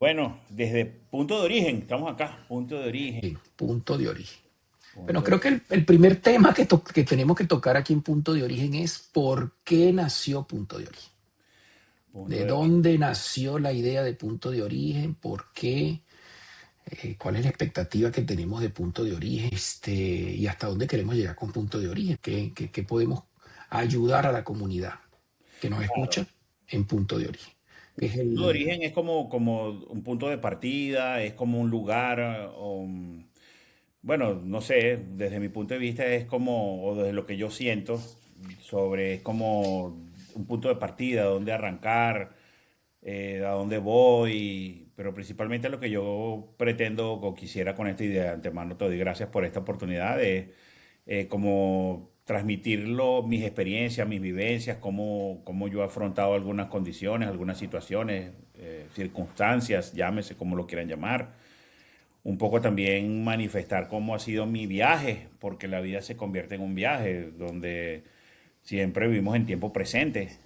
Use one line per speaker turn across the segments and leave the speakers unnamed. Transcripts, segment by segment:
Bueno, desde punto de origen, estamos acá, punto de origen,
Punto de origen. Bueno,
punto de
creo que el primer tema que tenemos que tocar aquí en Punto de Origen es por qué nació Punto de Origen.
punto
¿De
de origen.
dónde nació la idea de Punto de Origen? ¿Por qué? ¿Cuál es la expectativa que tenemos de Punto de Origen? Y hasta dónde queremos llegar con Punto de Origen. ¿Qué podemos ayudar a la comunidad que nos escucha en Punto de Origen? Que es
Punto de origen es como un punto de partida, es como un lugar, bueno, no sé, desde mi punto de vista es como, o desde lo que yo siento sobre, es como un punto de partida, donde arrancar, a dónde voy, pero principalmente lo que yo pretendo o quisiera con esta idea, de antemano te doy gracias por esta oportunidad, es como transmitirlo, mis experiencias, mis vivencias, cómo yo he afrontado algunas condiciones, algunas situaciones, circunstancias, llámese como lo quieran llamar. Un poco también manifestar cómo ha sido mi viaje, porque la vida se convierte en un viaje donde siempre vivimos en tiempo presente,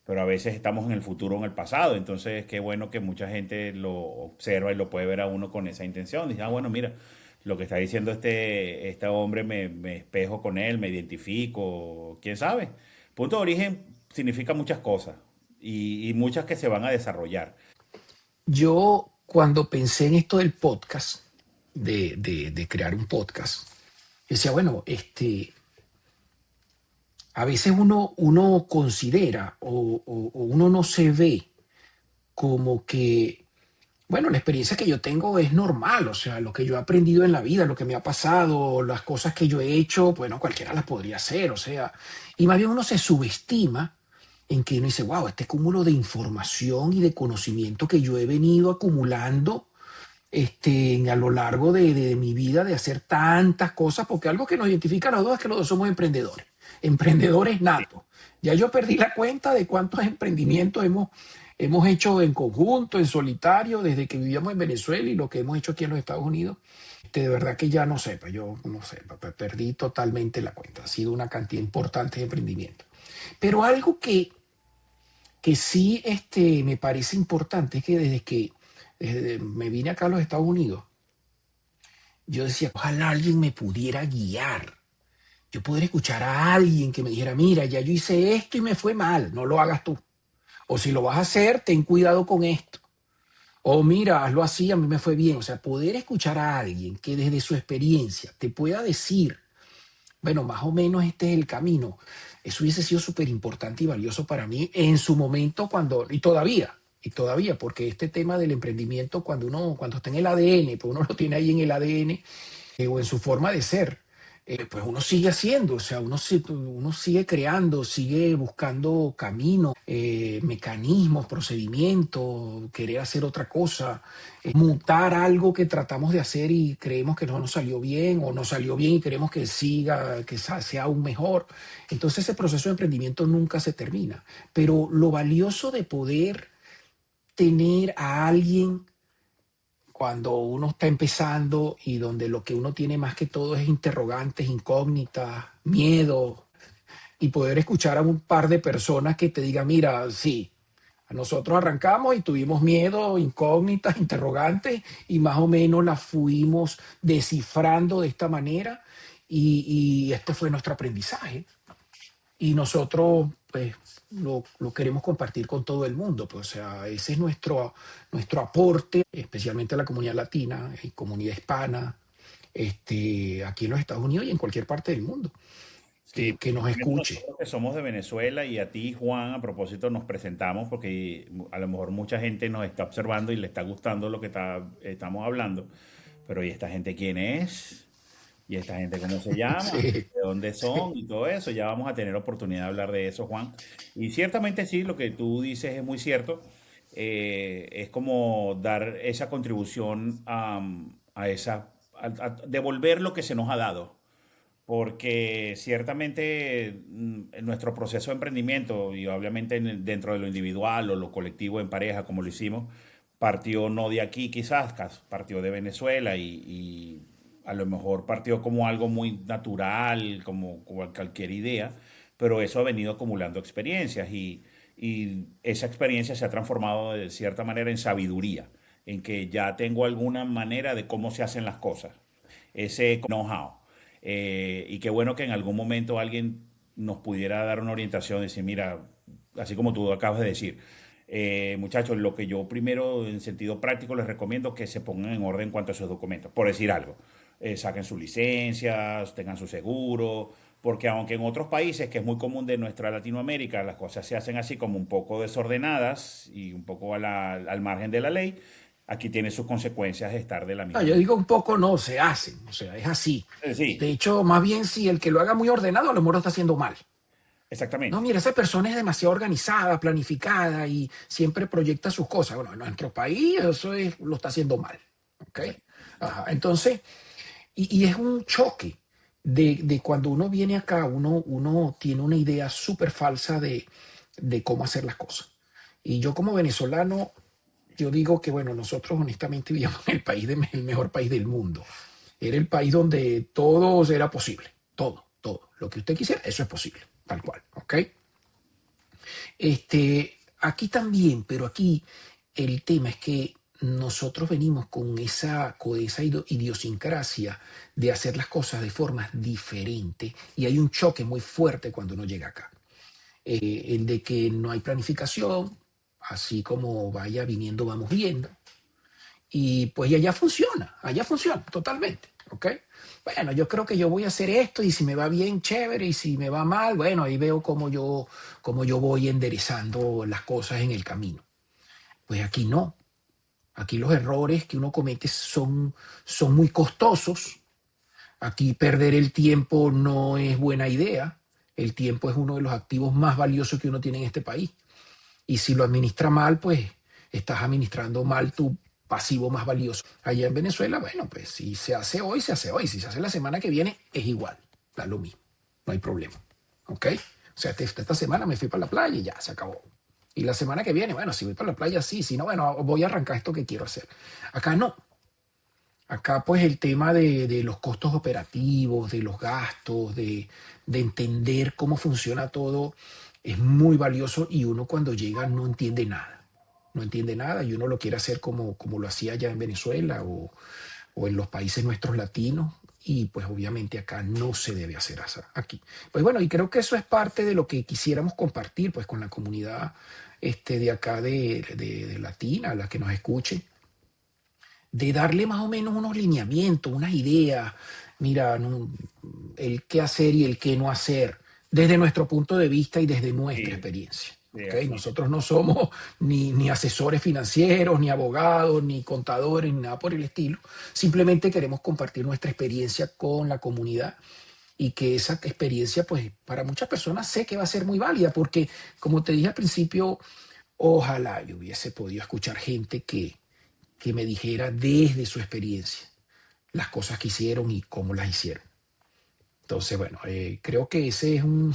pero a veces estamos en el futuro o en el pasado. Entonces, qué bueno que mucha gente lo observa y lo puede ver a uno con esa intención. Dice, ah, bueno, mira, lo que está diciendo este hombre me espejo con él, me identifico, quién sabe. Punto de origen significa muchas cosas y muchas que se van a desarrollar.
Yo, cuando pensé en esto del podcast, de crear un podcast, decía, bueno, a veces uno considera o uno no se ve como que, bueno, la experiencia que yo tengo es normal, o sea, lo que yo he aprendido en la vida, lo que me ha pasado, las cosas que yo he hecho, bueno, cualquiera las podría hacer, o sea, y más bien uno se subestima en que uno dice, wow, este cúmulo de información y de conocimiento que yo he venido acumulando a lo largo de mi vida de hacer tantas cosas, porque algo que nos identifica a los dos es que los dos somos emprendedores, emprendedores natos. Ya yo perdí la cuenta de cuántos emprendimientos hemos hecho en conjunto, en solitario, desde que vivíamos en Venezuela y lo que hemos hecho aquí en los Estados Unidos. De verdad que ya no sé, pues yo no sé, perdí totalmente la cuenta. Ha sido una cantidad importante de emprendimientos. Pero algo que sí me parece importante es que desde me vine acá a los Estados Unidos, yo decía, ojalá alguien me pudiera guiar. Yo poder escuchar a alguien que me dijera, mira, ya yo hice esto y me fue mal, no lo hagas tú. O si lo vas a hacer, ten cuidado con esto. O mira, hazlo así, a mí me fue bien. O sea, poder escuchar a alguien que desde su experiencia te pueda decir, bueno, más o menos este es el camino. Eso hubiese sido súper importante y valioso para mí en su momento y todavía, porque este tema del emprendimiento, cuando está en el ADN, pues uno lo tiene ahí en el ADN, o en su forma de ser, pues uno sigue haciendo, o sea, uno sigue creando, sigue buscando caminos, mecanismos, procedimientos, querer hacer otra cosa, mutar algo que tratamos de hacer y creemos que no nos salió bien o nos salió bien y queremos que siga, que sea aún mejor. Entonces ese proceso de emprendimiento nunca se termina, pero lo valioso de poder tener a alguien cuando uno está empezando y donde lo que uno tiene más que todo es interrogantes, incógnitas, miedo, y poder escuchar a un par de personas que te digan, mira, sí, nosotros arrancamos y tuvimos miedo, incógnitas, interrogantes, y más o menos las fuimos descifrando de esta manera, y este fue nuestro aprendizaje y nosotros pues lo queremos compartir con todo el mundo. Pues, o sea, ese es nuestro aporte, especialmente a la comunidad latina y comunidad hispana, aquí en los Estados Unidos y en cualquier parte del mundo,
Sí,
que nos
principalmente
escuche.
nosotros que somos de Venezuela y a ti, Juan, a propósito nos presentamos porque a lo mejor mucha gente nos está observando y le está gustando lo que estamos hablando, pero ¿y esta gente quién es? ¿Y esta gente cómo se llama?
Sí,
¿De dónde
sí.
son? Y todo eso, ya vamos a tener oportunidad de hablar de eso, Juan. Y ciertamente sí, lo que tú dices es muy cierto. Es como dar esa contribución a a devolver lo que se nos ha dado porque ciertamente en nuestro proceso de emprendimiento y obviamente dentro de lo individual o lo colectivo en pareja, como lo hicimos, partió no de aquí quizás, partió de Venezuela y a lo mejor partió como algo muy natural, como cualquier idea, pero eso ha venido acumulando experiencias y esa experiencia se ha transformado de cierta manera en sabiduría. en que ya tengo alguna manera de cómo se hacen las cosas, ese know-how. Y qué bueno que en algún momento alguien nos pudiera dar una orientación, decir, mira, así como tú acabas de decir, muchachos, lo que yo primero en sentido práctico les recomiendo que se pongan en orden en cuanto a sus documentos, por decir algo. Saquen sus licencias, tengan su seguro, porque aunque en otros países, que es muy común de nuestra Latinoamérica, las cosas se hacen así como un poco desordenadas y un poco al margen de la ley, aquí tiene sus consecuencias estar de la
No,
misma
yo
manera.
digo un poco no, se hacen, o sea, es así. De
Sí,
hecho, más bien si el que lo haga muy ordenado, a lo mejor lo está haciendo mal. No,
exactamente.
mira, esa persona es demasiado organizada, planificada y siempre proyecta sus cosas. Bueno, en nuestro país eso lo está haciendo mal. ¿Ok?
Exacto.
Ajá. Entonces, y es un choque de cuando uno viene acá, uno tiene una idea súper falsa de cómo hacer las cosas. Y yo como venezolano, yo digo que, bueno, nosotros honestamente vivíamos en el mejor país del mundo. Era el país donde todo era posible. Todo, todo. Lo que usted quisiera, eso es posible. Tal cual. ¿Ok? Aquí también, pero aquí el tema es que nosotros venimos con esa idiosincrasia de hacer las cosas de formas diferentes y hay un choque muy fuerte cuando uno llega acá. El de que no hay planificación, así como vaya viniendo, vamos viendo. Y pues y allá funciona totalmente, ¿ok? Bueno, yo creo que yo voy a hacer esto y si me va bien, chévere, y si me va mal, bueno, ahí veo cómo yo voy enderezando las cosas en el camino. Pues aquí no, aquí los errores que uno comete son muy costosos, aquí perder el tiempo no es buena idea, el tiempo es uno de los activos más valiosos que uno tiene en este país. Y si lo administra mal, pues estás administrando mal tu pasivo más valioso. Allá en Venezuela, bueno, pues si se hace hoy, se hace hoy. Si se hace la semana que viene, es igual. Da lo mismo. No hay problema. ¿Ok? O sea, esta semana me fui para la playa y ya, se acabó. Y la semana que viene, bueno, si voy para la playa, sí. Si no, bueno, voy a arrancar esto que quiero hacer. Acá no. Acá pues el tema de los costos operativos, de los gastos, de entender cómo funciona todo, es muy valioso y uno cuando llega no entiende nada. No entiende nada y uno lo quiere hacer como lo hacía allá en Venezuela o en los países nuestros latinos y pues obviamente acá no se debe hacer aquí. Pues bueno, y creo que eso es parte de lo que quisiéramos compartir pues con la comunidad de acá de Latina, a la que nos escuchen de darle más o menos unos lineamientos, unas ideas, mira, el qué hacer y el qué no hacer, desde nuestro punto de vista y desde nuestra
Sí,
experiencia.
sí,
¿Okay?
así es.
Nosotros no somos ni asesores financieros, ni abogados, ni contadores, ni nada por el estilo. Simplemente queremos compartir nuestra experiencia con la comunidad y que esa experiencia, pues, para muchas personas sé que va a ser muy válida, porque, como te dije al principio, ojalá yo hubiese podido escuchar gente que me dijera desde su experiencia las cosas que hicieron y cómo las hicieron. Entonces, bueno, creo que ese es un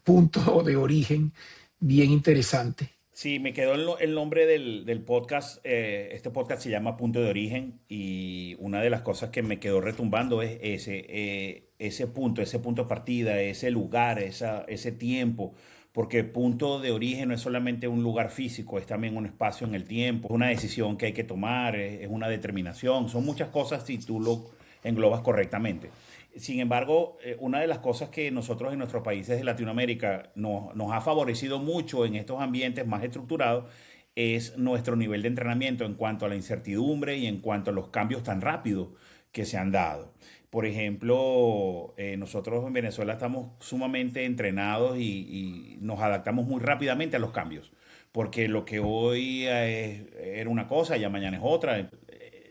punto de origen bien interesante.
Sí, me quedó el nombre del podcast. Este podcast se llama Punto de Origen y una de las cosas que me quedó retumbando es ese punto de partida, ese lugar, ese tiempo, porque punto de origen no es solamente un lugar físico, es también un espacio en el tiempo, es una decisión que hay que tomar, es una determinación, son muchas cosas si tú lo englobas correctamente. Sin embargo, una de las cosas que nosotros en nuestros países de Latinoamérica nos ha favorecido mucho en estos ambientes más estructurados es nuestro nivel de entrenamiento en cuanto a la incertidumbre y en cuanto a los cambios tan rápidos que se han dado. Por ejemplo, nosotros en Venezuela estamos sumamente entrenados y nos adaptamos muy rápidamente a los cambios, porque lo que hoy era una cosa, ya mañana es otra.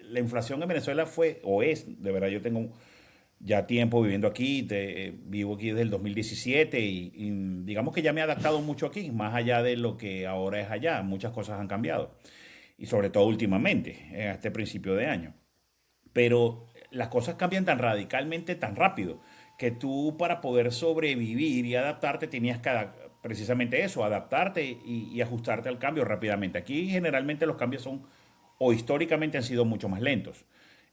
La inflación en Venezuela fue o es, de verdad yo tengo ya tiempo viviendo aquí, vivo aquí desde el 2017 y digamos que ya me he adaptado mucho aquí, más allá de lo que ahora es allá, muchas cosas han cambiado y sobre todo últimamente, a este principio de año. Pero las cosas cambian tan radicalmente, tan rápido, que tú para poder sobrevivir y adaptarte tenías que precisamente eso, adaptarte y ajustarte al cambio rápidamente. Aquí generalmente los cambios son o históricamente han sido mucho más lentos.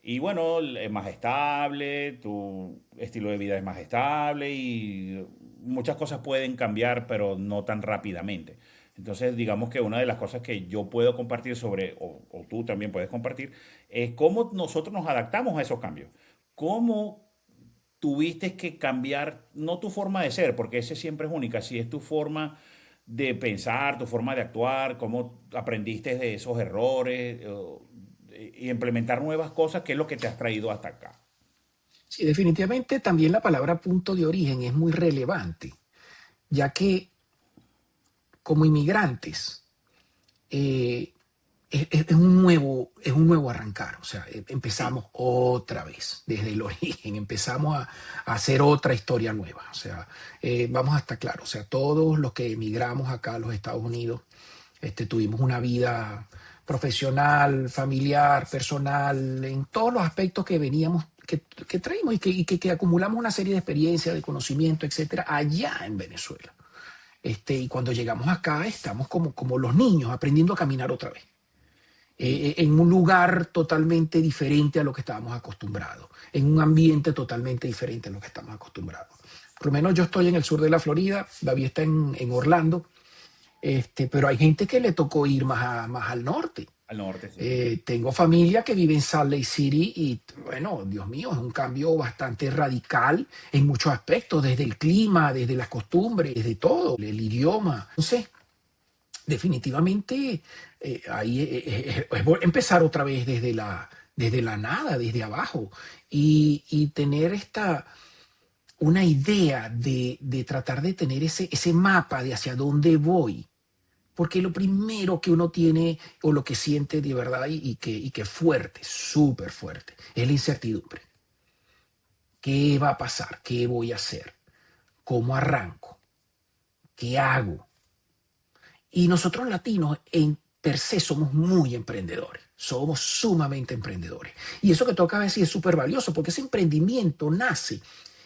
Y bueno, es más estable, tu estilo de vida es más estable y muchas cosas pueden cambiar, pero no tan rápidamente. Entonces, digamos que una de las cosas que yo puedo compartir sobre, o tú también puedes compartir, es cómo nosotros nos adaptamos a esos cambios. Cómo tuviste que cambiar, no tu forma de ser, porque esa siempre es única, si es tu forma de pensar, tu forma de actuar, cómo aprendiste de esos errores, y implementar nuevas cosas, que es lo que te has traído hasta acá.
Sí, definitivamente también la palabra punto de origen es muy relevante, ya que como inmigrantes eh, es un nuevo arrancar, o sea,
Sí,
empezamos otra vez desde el origen, empezamos a hacer otra historia nueva, o sea, vamos a estar claros, o sea, todos los que emigramos acá a los Estados Unidos, tuvimos una vida profesional, familiar, personal, en todos los aspectos que veníamos, que traímos que acumulamos una serie de experiencias, de conocimiento, etcétera, allá en Venezuela. Y cuando llegamos acá estamos como los niños aprendiendo a caminar otra vez,
sí.
en un lugar totalmente diferente a lo que estábamos acostumbrados, en un ambiente totalmente diferente a lo que estamos acostumbrados. Por lo menos yo estoy en el sur de la Florida, David está en Orlando, pero hay gente que le tocó ir más al norte.
Al norte, sí.
Tengo familia que vive en Salt Lake City y, bueno, Dios mío, es un cambio bastante radical en muchos aspectos, desde el clima, desde las costumbres, desde todo, el idioma. Entonces, definitivamente, ahí empezar otra vez desde la nada, desde abajo, y tener una idea de tratar de tener ese mapa de hacia dónde voy, porque lo primero que uno tiene o lo que siente de verdad y que es fuerte, súper fuerte, es la incertidumbre. ¿Qué va a pasar? ¿Qué voy a hacer? ¿Cómo arranco? ¿Qué hago? Y nosotros latinos en per se somos muy emprendedores, somos sumamente emprendedores. Y eso que toca a veces es súper valioso porque ese emprendimiento nace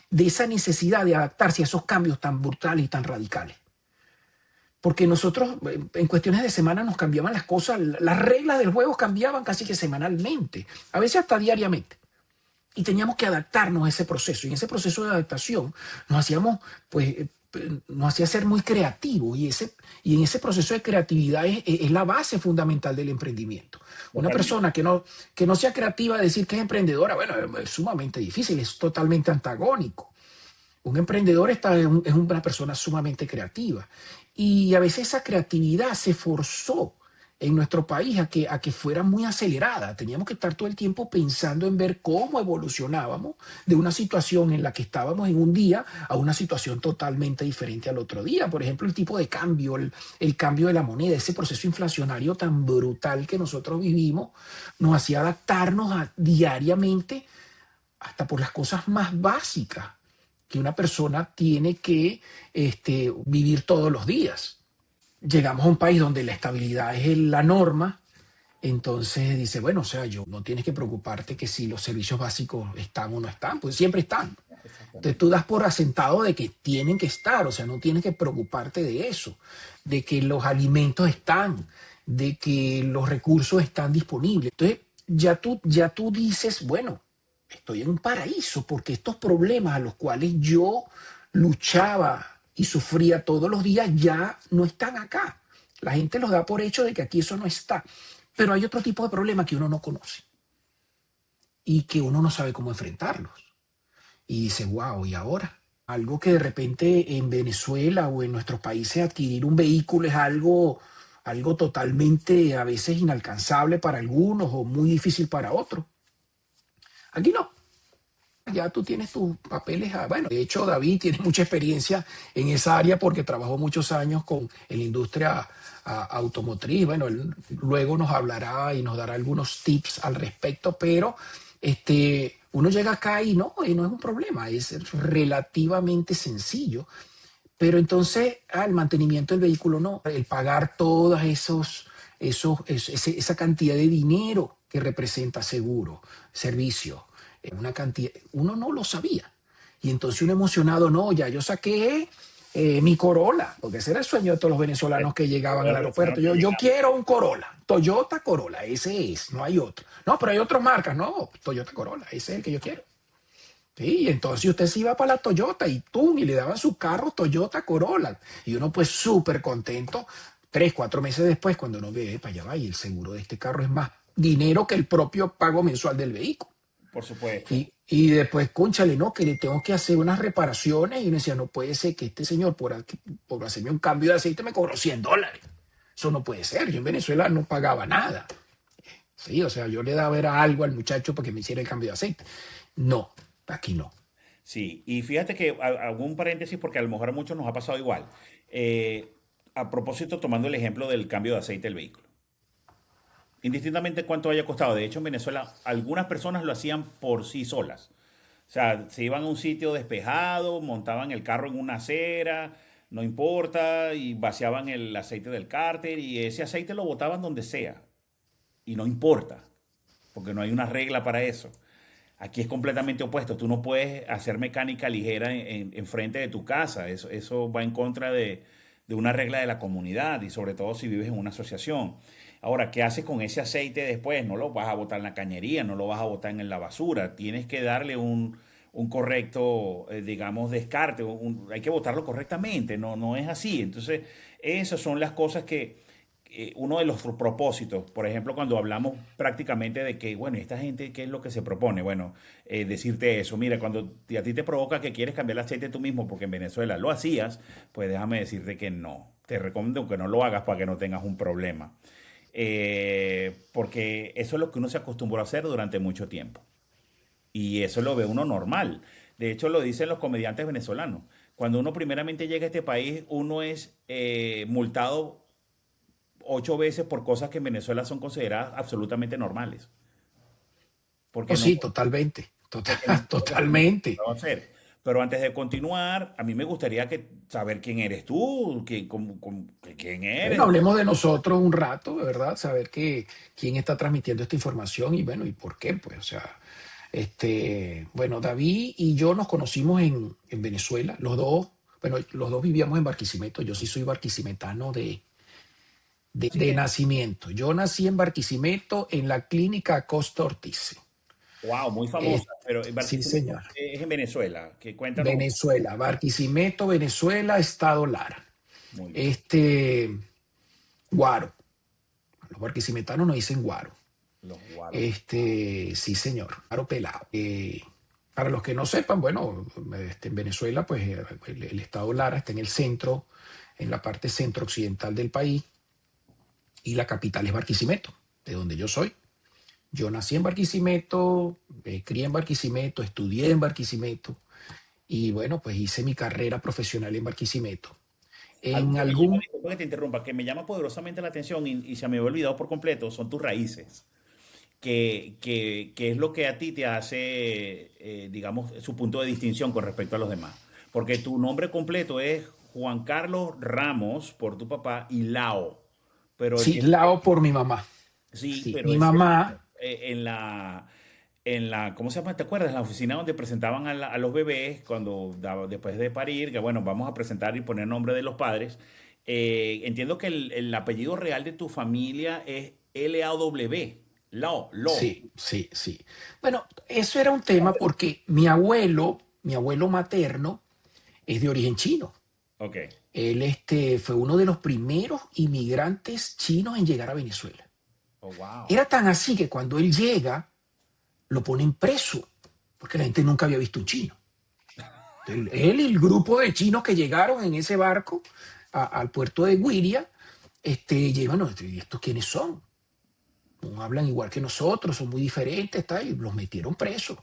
de esa necesidad de adaptarse a esos cambios tan brutales y tan radicales. Porque nosotros en cuestiones de semana nos cambiaban las cosas, las reglas del juego cambiaban casi que semanalmente, a veces hasta diariamente. Y teníamos que adaptarnos a ese proceso. Y en ese proceso de adaptación nos hacíamos, pues, nos hacía ser muy creativos. Y en ese proceso de creatividad es la base fundamental del emprendimiento. Una
Totalmente.
persona que no sea creativa, decir que es emprendedora, bueno, es sumamente difícil, es totalmente antagónico. Un emprendedor es una persona sumamente creativa y a veces esa creatividad se forzó en nuestro país a que fuera muy acelerada. Teníamos que estar todo el tiempo pensando en ver cómo evolucionábamos de una situación en la que estábamos en un día a una situación totalmente diferente al otro día. Por ejemplo, el tipo de cambio, el cambio de la moneda, ese proceso inflacionario tan brutal que nosotros vivimos, nos hacía adaptarnos diariamente hasta por las cosas más básicas que una persona tiene que vivir todos los días. Llegamos a un país donde la estabilidad es la norma, entonces dice, bueno, o sea, yo no tienes que preocuparte que si los servicios básicos están o no están, pues siempre están. Entonces tú
Exactamente.
das por asentado de que tienen que estar, o sea, no tienes que preocuparte de eso, de que los alimentos están, de que los recursos están disponibles. Entonces ya tú dices, bueno, estoy en un paraíso porque estos problemas a los cuales yo luchaba y sufría todos los días ya no están acá. La gente los da por hecho de que aquí eso no está. Pero hay otro tipo de problemas que uno no conoce y que uno no sabe cómo enfrentarlos. Y dice, wow, ¿y ahora? Algo que de repente en Venezuela o en nuestros países adquirir un vehículo es algo totalmente a veces inalcanzable para algunos o muy difícil para otros. Aquí no. Ya tú tienes tus papeles. Bueno, de hecho, David tiene mucha experiencia en esa área porque trabajó muchos años con la industria automotriz. Bueno, él luego nos hablará y nos dará algunos tips al respecto, pero uno llega acá y no es un problema, es relativamente sencillo. Pero entonces, el mantenimiento del vehículo no, el pagar todas esa cantidad de dinero que representa seguro, servicio, una cantidad, uno no lo sabía. Y entonces uno emocionado, no, ya yo saqué mi Corolla, porque ese era el sueño de todos los venezolanos que llegaban
Todas
al
las personas
aeropuerto.
que
Yo
llegamos.
quiero un Corolla, Toyota Corolla, ese es, no hay otro. No, pero hay otras marcas, no, Toyota Corolla, ese es el que yo quiero. Sí, entonces usted se iba para la Toyota y ¡tum! Y le daban su carro Toyota Corolla. Y uno pues súper contento. 3, 4 meses después, cuando uno ve, para allá va, y el seguro de este carro es más dinero que el propio pago mensual del vehículo.
Por supuesto.
Y después, cónchale, no, que le tengo que hacer unas reparaciones. Y uno decía, no puede ser que este señor, por hacerme un cambio de aceite, me cobró $100. Eso no puede ser. Yo en Venezuela no pagaba nada. Sí, o sea, yo le daba era algo al muchacho para que me hiciera el cambio de aceite. No, aquí no.
Sí, y fíjate que hago un paréntesis porque a lo mejor a muchos nos ha pasado igual. A propósito, tomando el ejemplo del cambio de aceite del vehículo. Indistintamente cuánto haya costado. De hecho, en Venezuela algunas personas lo hacían por sí solas. O sea, se iban a un sitio despejado, montaban el carro en una acera, no importa, y vaciaban el aceite del cárter y ese aceite lo botaban donde sea. Y no importa, porque no hay una regla para eso. Aquí es completamente opuesto. Tú no puedes hacer mecánica ligera en frente de tu casa. Eso va en contra de una regla de la comunidad y sobre todo si vives en una asociación. Ahora, ¿qué haces con ese aceite después? No lo vas a botar en la cañería, no lo vas a botar en la basura. Tienes que darle un correcto, digamos, descarte. Hay que botarlo correctamente. No, no es así. Entonces, esas son las cosas que uno de los propósitos, por ejemplo, cuando hablamos prácticamente de que, bueno, esta gente, ¿qué es lo que se propone? Bueno, decirte eso, mira, cuando a ti te provoca que quieres cambiar el aceite tú mismo, porque en Venezuela lo hacías, pues déjame decirte que no. Te recomiendo que no lo hagas para que no tengas un problema. Porque eso es lo que uno se acostumbró a hacer durante mucho tiempo. Y eso lo ve uno normal. De hecho, lo dicen los comediantes venezolanos. Cuando uno primeramente llega a este país, uno es multado 8 veces por cosas que en Venezuela son consideradas absolutamente normales.
Oh,
Porque no,
sí, totalmente.
porque no estamos
Totalmente.
acostumbrados a hacer. Pero antes de continuar, a mí me gustaría saber quién eres tú, quién
Bueno,
eres.
hablemos de nosotros un rato, de verdad, saber quién está transmitiendo esta información y bueno, y por qué, pues, o sea, bueno, David y yo nos conocimos en Venezuela, los dos, bueno, los dos vivíamos en Barquisimeto, yo sí soy barquisimetano
Sí,
de nacimiento. Yo nací en Barquisimeto en la clínica Costa Ortiz.
wow, muy
Eh,
famosa, pero
sí,
Barquisimeto
señor.
es en Venezuela. Que cuéntanos.
Venezuela, Barquisimeto, Venezuela, Estado Lara.
Muy bien.
Este, Guaro. Los barquisimetanos nos dicen Guaro.
Los guaros.
Sí, señor, Guaro pelado. Para los que no sepan, bueno, en Venezuela, pues el estado Lara está en el centro, en la parte centro-occidental del país, y la capital es Barquisimeto, de donde yo soy. Yo nací en Barquisimeto, me crié en Barquisimeto, estudié en Barquisimeto, y bueno, pues hice mi carrera profesional en Barquisimeto.
Algo
En
que me llama,
algún,
disculpa que te interrumpa, que me llama poderosamente la atención y se me había olvidado por completo, son tus raíces. Que es lo que a ti te hace, digamos, su punto de distinción con respecto a los demás. Porque tu nombre completo es Juan Carlos Ramos por tu papá y Lao. Pero
sí,
entiendo que
lao por mi mamá.
sí,
Sí,
pero
mi
ese
mamá,
¿cómo se llama? ¿Te acuerdas? En la oficina donde presentaban a los bebés cuando después de parir, que bueno, vamos a presentar y poner nombre de los padres. Entiendo que el apellido real de tu familia es L-A-W, Lao, Lo.
sí, sí, sí. Bueno, eso era un tema porque mi abuelo materno, es de origen chino.
Ok.
Él fue uno de los primeros inmigrantes chinos en llegar a Venezuela.
Oh, wow.
Era tan así que cuando él llega, lo ponen preso, porque la gente nunca había visto un chino. Él y el grupo de chinos que llegaron en ese barco al puerto de Guiria, llegan, "No, ¿y estos quiénes son? No hablan igual que nosotros, son muy diferentes, tal", y los metieron presos.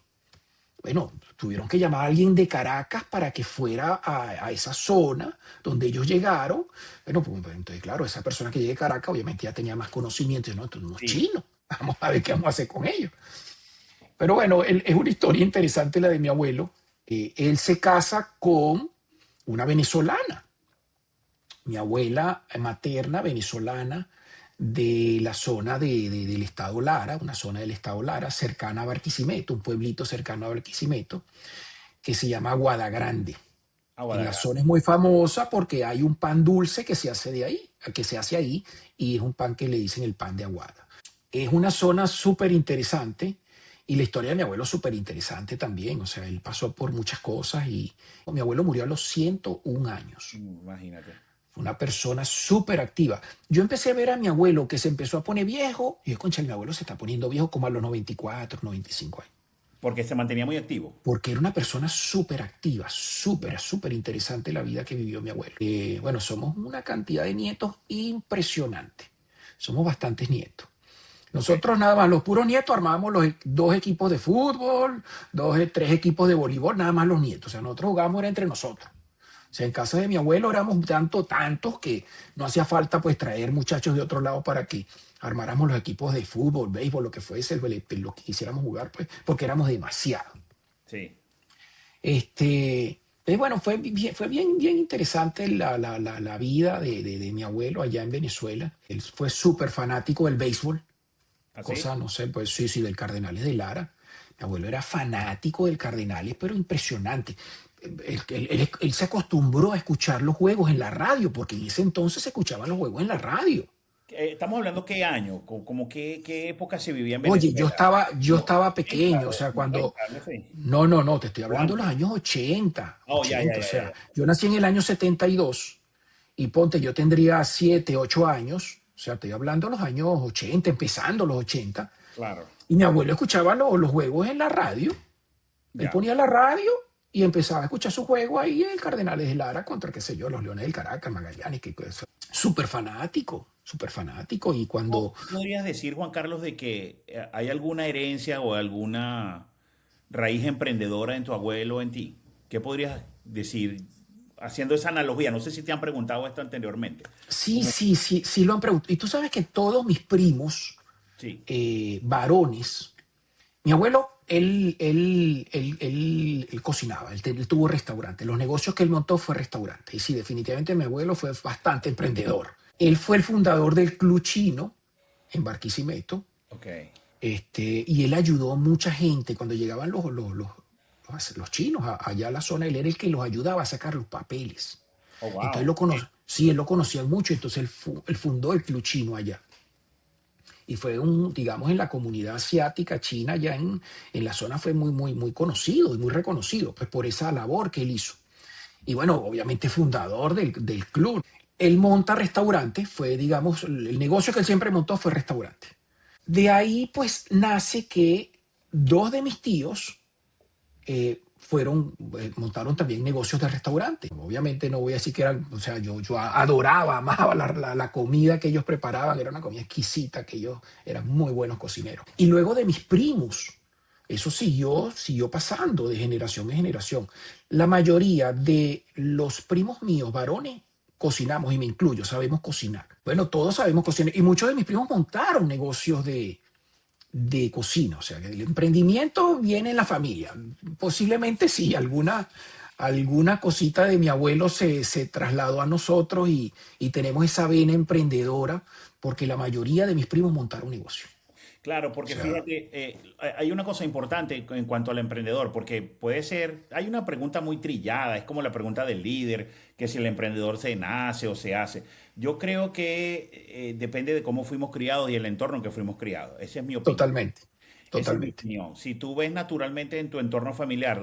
Bueno, tuvieron que llamar a alguien de Caracas para que fuera a esa zona donde ellos llegaron. Bueno, pues entonces, claro, esa persona que llegue de Caracas obviamente ya tenía más conocimiento, ¿no? Estos unos
Sí.
chinos, vamos a ver qué vamos a hacer con ellos. Pero bueno, es una historia interesante la de mi abuelo. Él se casa con una venezolana, mi abuela materna venezolana de la zona del estado Lara, una zona del estado Lara, cercana a Barquisimeto, un pueblito cercano a Barquisimeto, que se llama Guadagrande. En la
Aguadagara.
zona es muy famosa porque hay un pan dulce que se hace de ahí, que se hace ahí, y es un pan que le dicen el pan de Aguada. Es una zona súper interesante y la historia de mi abuelo es súper interesante también. O sea, él pasó por muchas cosas y mi abuelo murió a los 101 años.
Imagínate.
Fue una persona súper activa. Yo empecé a ver a mi abuelo que se empezó a poner viejo. Y yo, concha, mi abuelo se está poniendo viejo como a los 94, 95 años.
Porque se mantenía muy activo.
Porque era una persona súper activa, súper, súper interesante la vida que vivió mi abuelo. Bueno, somos una cantidad de nietos impresionante. Somos bastantes nietos.
Ok.
Nosotros nada más, los puros nietos, armábamos los dos equipos de fútbol, tres equipos de voleibol, nada más los nietos. O sea, nosotros jugábamos era entre nosotros. O sea, en casa de mi abuelo éramos tantos que no hacía falta pues traer muchachos de otro lado para que armáramos los equipos de fútbol, béisbol, lo que fuese, lo que quisiéramos jugar, pues, porque éramos demasiados.
Sí.
Bueno, fue bien interesante la vida de mi abuelo allá en Venezuela. Él fue súper fanático del béisbol,
¿Así?
cosa, no sé, pues sí, sí, del Cardenales de Lara. Mi abuelo era fanático del Cardenales, pero impresionante. Él se acostumbró a escuchar los juegos en la radio, porque en ese entonces se escuchaban los juegos en la radio.
Estamos hablando qué año, como qué época se vivía en
Oye, yo
Venezuela.
estaba, yo
Los
estaba
80,
pequeño, o
los
sea,
90, algo así.
no, no, no, te estoy
O
hablando de los
antes.
años 80,
Oh, ya, ya,
80, o
ya,
sea,
ya.
yo nací en el año 72 y ponte, yo tendría 7, 8 años, o sea, estoy hablando de los años 80, empezando los 80,
Claro.
y mi abuelo escuchaba los juegos en la radio. Él
Ya.
ponía la radio y empezaba a escuchar su juego ahí en el Cardenales de Lara contra, qué sé yo, los Leones del Caracas, Magallanes, qué cosa. Súper fanático, súper fanático. Y cuando,
¿Tú podrías decir, Juan Carlos, de que hay alguna herencia o alguna raíz emprendedora en tu abuelo o en ti? ¿Qué podrías decir haciendo esa analogía? No sé si te han preguntado esto anteriormente.
sí,
Como-
sí, sí, sí lo han preguntado. Y tú sabes que todos mis primos,
sí,
varones, mi abuelo, él cocinaba, él tuvo restaurante. Los negocios que él montó fue restaurante. Y sí, definitivamente mi abuelo fue bastante emprendedor. Él fue el fundador del Club Chino en Barquisimeto.
ok.
Y él ayudó a mucha gente cuando llegaban los chinos allá a la zona. Él era el que los ayudaba a sacar los papeles.
Oh,
Entonces
wow.
sí, él lo conocía mucho. Entonces él fundó el Club Chino allá. Y fue digamos, en la comunidad asiática china, allá en la zona fue muy, muy, muy conocido y muy reconocido, pues por esa labor que él hizo. Y bueno, obviamente fundador del club. Él monta restaurantes, fue, digamos, el negocio que él siempre montó fue restaurante. De ahí, pues, nace que dos de mis tíos montaron también negocios de restaurante. Obviamente no voy a decir que eran, o sea, yo adoraba, amaba la comida que ellos preparaban, era una comida exquisita, que ellos eran muy buenos cocineros. Y luego de mis primos, eso siguió pasando de generación en generación. La mayoría de los primos míos, varones, cocinamos, y me incluyo, sabemos cocinar. Bueno, todos sabemos cocinar, y muchos de mis primos montaron negocios de cocina, o sea, que el emprendimiento viene en la familia. Posiblemente sí, alguna cosita de mi abuelo se trasladó a nosotros y tenemos esa vena emprendedora porque la mayoría de mis primos montaron negocio.
Claro,
O
porque
sea,
fíjate, hay una cosa importante en cuanto al emprendedor, porque puede ser, hay una pregunta muy trillada, es como la pregunta del líder, que si el emprendedor se nace o se hace. Yo creo que depende de cómo fuimos criados y el entorno en que fuimos criados. Esa es mi opinión.
totalmente,
Esa es mi
totalmente.
opinión. Si tú ves naturalmente en tu entorno familiar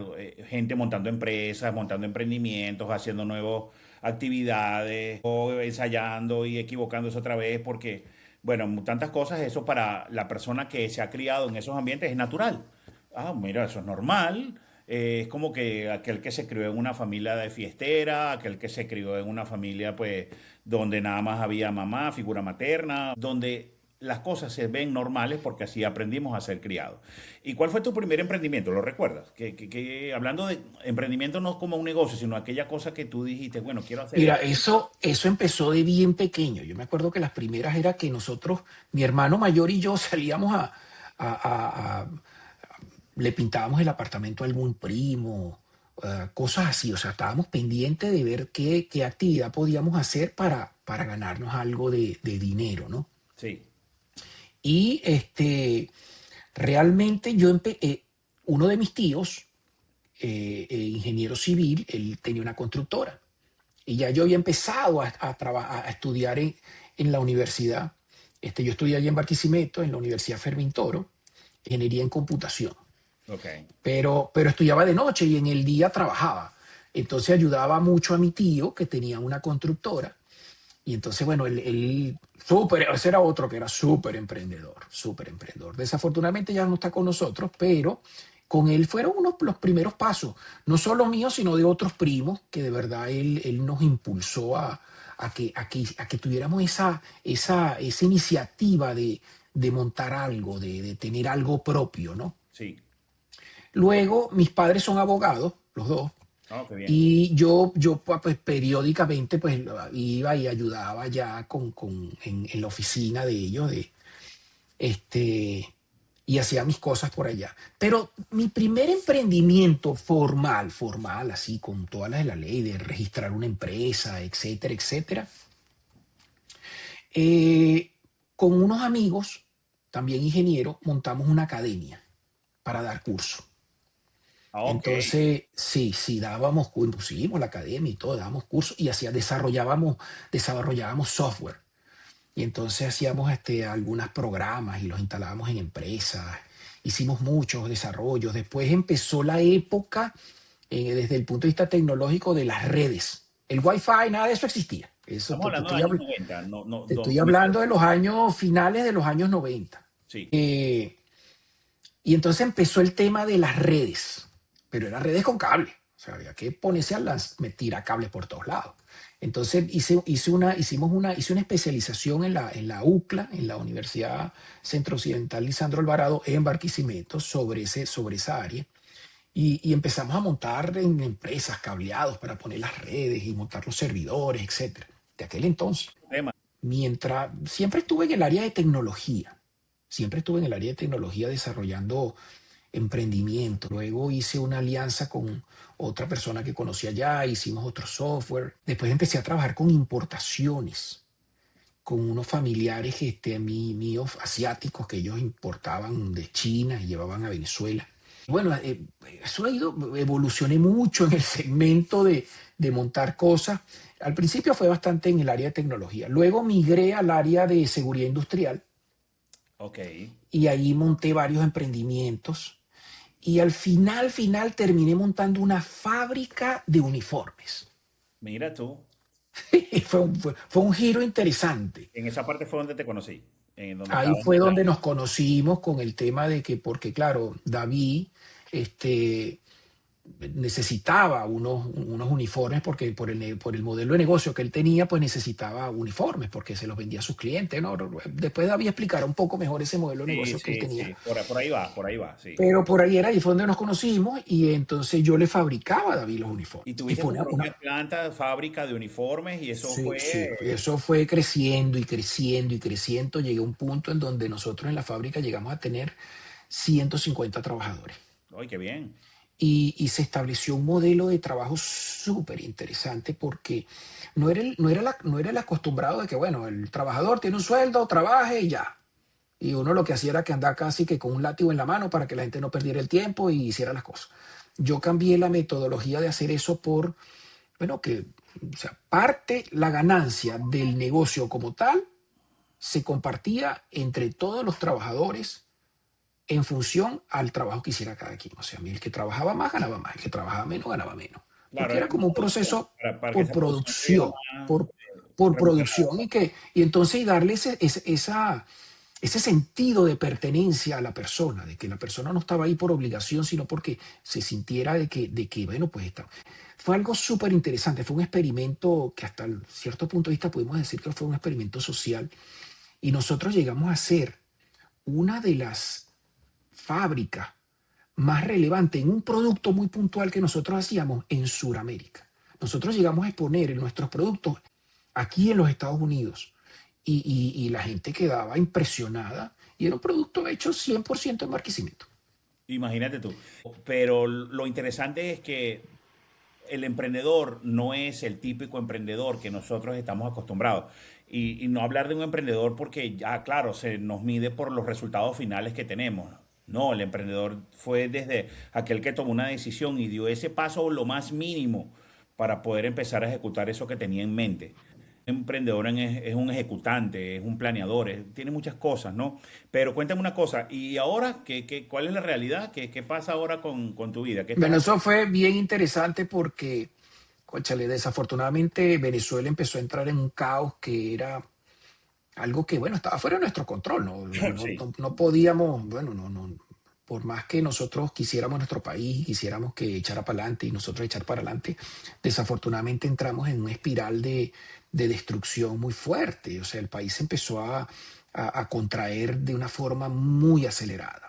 gente montando empresas, montando emprendimientos, haciendo nuevas actividades, o ensayando y equivocándose otra vez, porque, bueno, tantas cosas, eso para la persona que se ha criado en esos ambientes es natural. Ah, mira, eso es normal. Es como que aquel que se crió en una familia de fiestera, aquel que se crió en una familia, pues, donde nada más había mamá, figura materna, donde las cosas se ven normales porque así aprendimos a ser criados. ¿Y cuál fue tu primer emprendimiento? ¿Lo recuerdas? Hablando de emprendimiento no como un negocio, sino aquella cosa que tú dijiste, bueno, quiero hacer
Mira,
esto.
eso empezó de bien pequeño. Yo me acuerdo que las primeras era que nosotros, mi hermano mayor y yo salíamos a le pintábamos el apartamento a algún primo, cosas así. O sea, estábamos pendientes de ver qué actividad podíamos hacer para ganarnos algo de dinero, ¿no?
Sí,
Y realmente uno de mis tíos, ingeniero civil, él tenía una constructora. Y ya yo había empezado a estudiar en la universidad. Yo estudié allí en Barquisimeto, en la Universidad Fermín Toro, ingeniería en computación.
ok,
Pero estudiaba de noche y en el día trabajaba. Entonces ayudaba mucho a mi tío, que tenía una constructora. Y entonces, bueno, él súper, ese era otro que era súper emprendedor, súper emprendedor. Desafortunadamente ya no está con nosotros, pero con él fueron los primeros pasos, no solo míos, sino de otros primos, que de verdad él nos impulsó a que tuviéramos esa iniciativa de montar algo, de tener algo propio, ¿no?
Sí.
Luego, mis padres son abogados, los dos,
Oh, qué bien.
y yo pues, periódicamente pues, iba y ayudaba ya en la oficina de ellos, este, y hacía mis cosas por allá. Pero mi primer emprendimiento formal, formal, así, con todas las de la ley, de registrar una empresa, etcétera, etcétera, eh, con unos amigos, también ingenieros, montamos una academia para dar cursos.
Ah, ok.
Entonces, sí, sí, dábamos, pusimos la academia y todo, dábamos cursos y desarrollábamos software. Y entonces hacíamos algunos programas y los instalábamos en empresas. Hicimos muchos desarrollos. Después empezó la época, desde el punto de vista tecnológico, de las redes. El Wi-Fi, nada de eso existía. Eso
Estamos hablando de años 90, no, no,
te estoy
2000.
hablando de los años finales de los años 90.
Sí.
Eh, y entonces empezó el tema de las redes, pero eran redes con cable. O sea, había que ponerse me tira cables por todos lados. Entonces hice una especialización en la UCLA, en la Universidad Centro Occidental Lisandro Alvarado, en Barquisimeto, sobre esa área. Y empezamos a montar en empresas cableados para poner las redes y montar los servidores, etcétera. De aquel entonces.
Tema.
Mientras siempre estuve en el área de tecnología, siempre estuve en el área de tecnología desarrollando emprendimiento. Luego hice una alianza con otra persona que conocía allá, hicimos otro software. Después empecé a trabajar con importaciones, con unos familiares míos asiáticos que ellos importaban de China y llevaban a Venezuela. Bueno, eso ha ido, evolucioné mucho en el segmento de montar cosas. Al principio fue bastante en el área de tecnología. Luego migré al área de seguridad industrial
Ok.
y ahí monté varios emprendimientos. Y al final terminé montando una fábrica de uniformes.
Mira tú.
Fue un giro interesante.
En esa parte fue donde te conocí. En donde
Ahí
estabas
fue donde
mezclando.
nos conocimos con el tema de que, porque claro, David este, necesitaba unos uniformes porque por el modelo de negocio que él tenía, pues necesitaba uniformes porque se los vendía a sus clientes, ¿no? Después David explicará un poco mejor ese modelo de
Sí,
negocio que él
sí,
tenía.
sí. Por ahí va, sí.
Pero por ahí fue donde nos conocimos y entonces yo le fabricaba a David los uniformes.
Y
Y
tuviste
fue
tu propia planta, fábrica de uniformes y eso
sí,
fue.
sí, eso fue creciendo y creciendo y creciendo. Llegué a un punto en donde nosotros en la fábrica llegamos a tener 150 trabajadores.
¡Ay, qué bien!
Y se estableció un modelo de trabajo súper interesante porque no era el acostumbrado de que, bueno, el trabajador tiene un sueldo, trabaje y ya. Y uno lo que hacía era que andaba casi que con un látigo en la mano para que la gente no perdiera el tiempo y hiciera las cosas. Yo cambié la metodología de hacer eso por, bueno, o sea, parte la ganancia del negocio como tal se compartía entre todos los trabajadores en función al trabajo que hiciera cada quien. O sea, a mí el que trabajaba más ganaba más, el que trabajaba menos ganaba menos.
Claro,
Porque
era
era
una
como un
producción,
proceso
para que
por
esa producción se diera
producción,
más
por
remunerada.
producción y entonces darle ese sentido de pertenencia a la persona, de que la persona no estaba ahí por obligación, sino porque se sintiera de que bueno, pues está. Fue algo súper interesante, fue un experimento que hasta cierto punto de vista pudimos decir que fue un experimento social y nosotros llegamos a ser una de las fábricas más relevantes en un producto muy puntual que nosotros hacíamos en Sudamérica. Nosotros llegamos a exponer en nuestros productos aquí en los Estados Unidos y la gente quedaba impresionada y era un producto hecho 100% en Barquisimeto.
Imagínate tú. Pero lo interesante es que el emprendedor no es el típico emprendedor que nosotros estamos acostumbrados. Y no hablar de un emprendedor porque ya, claro, se nos mide por los resultados finales que tenemos. No, el emprendedor fue desde aquel que tomó una decisión y dio ese paso lo más mínimo para poder empezar a ejecutar eso que tenía en mente. Un emprendedor es un ejecutante, es un planeador, tiene muchas cosas, ¿no? Pero cuéntame una cosa, ¿y ahora cuál es la realidad? ¿Qué pasa ahora con tu vida? ¿Qué estás
Bueno,
haciendo?
eso fue bien interesante porque Cónchale, desafortunadamente Venezuela empezó a entrar en un caos que era algo que, bueno, estaba fuera de nuestro control,
Sí,
no podíamos, bueno, por más que nosotros quisiéramos nuestro país y quisiéramos que echara para adelante y nosotros echar para adelante, desafortunadamente entramos en una espiral de destrucción muy fuerte. O sea, el país empezó a contraer de una forma muy acelerada,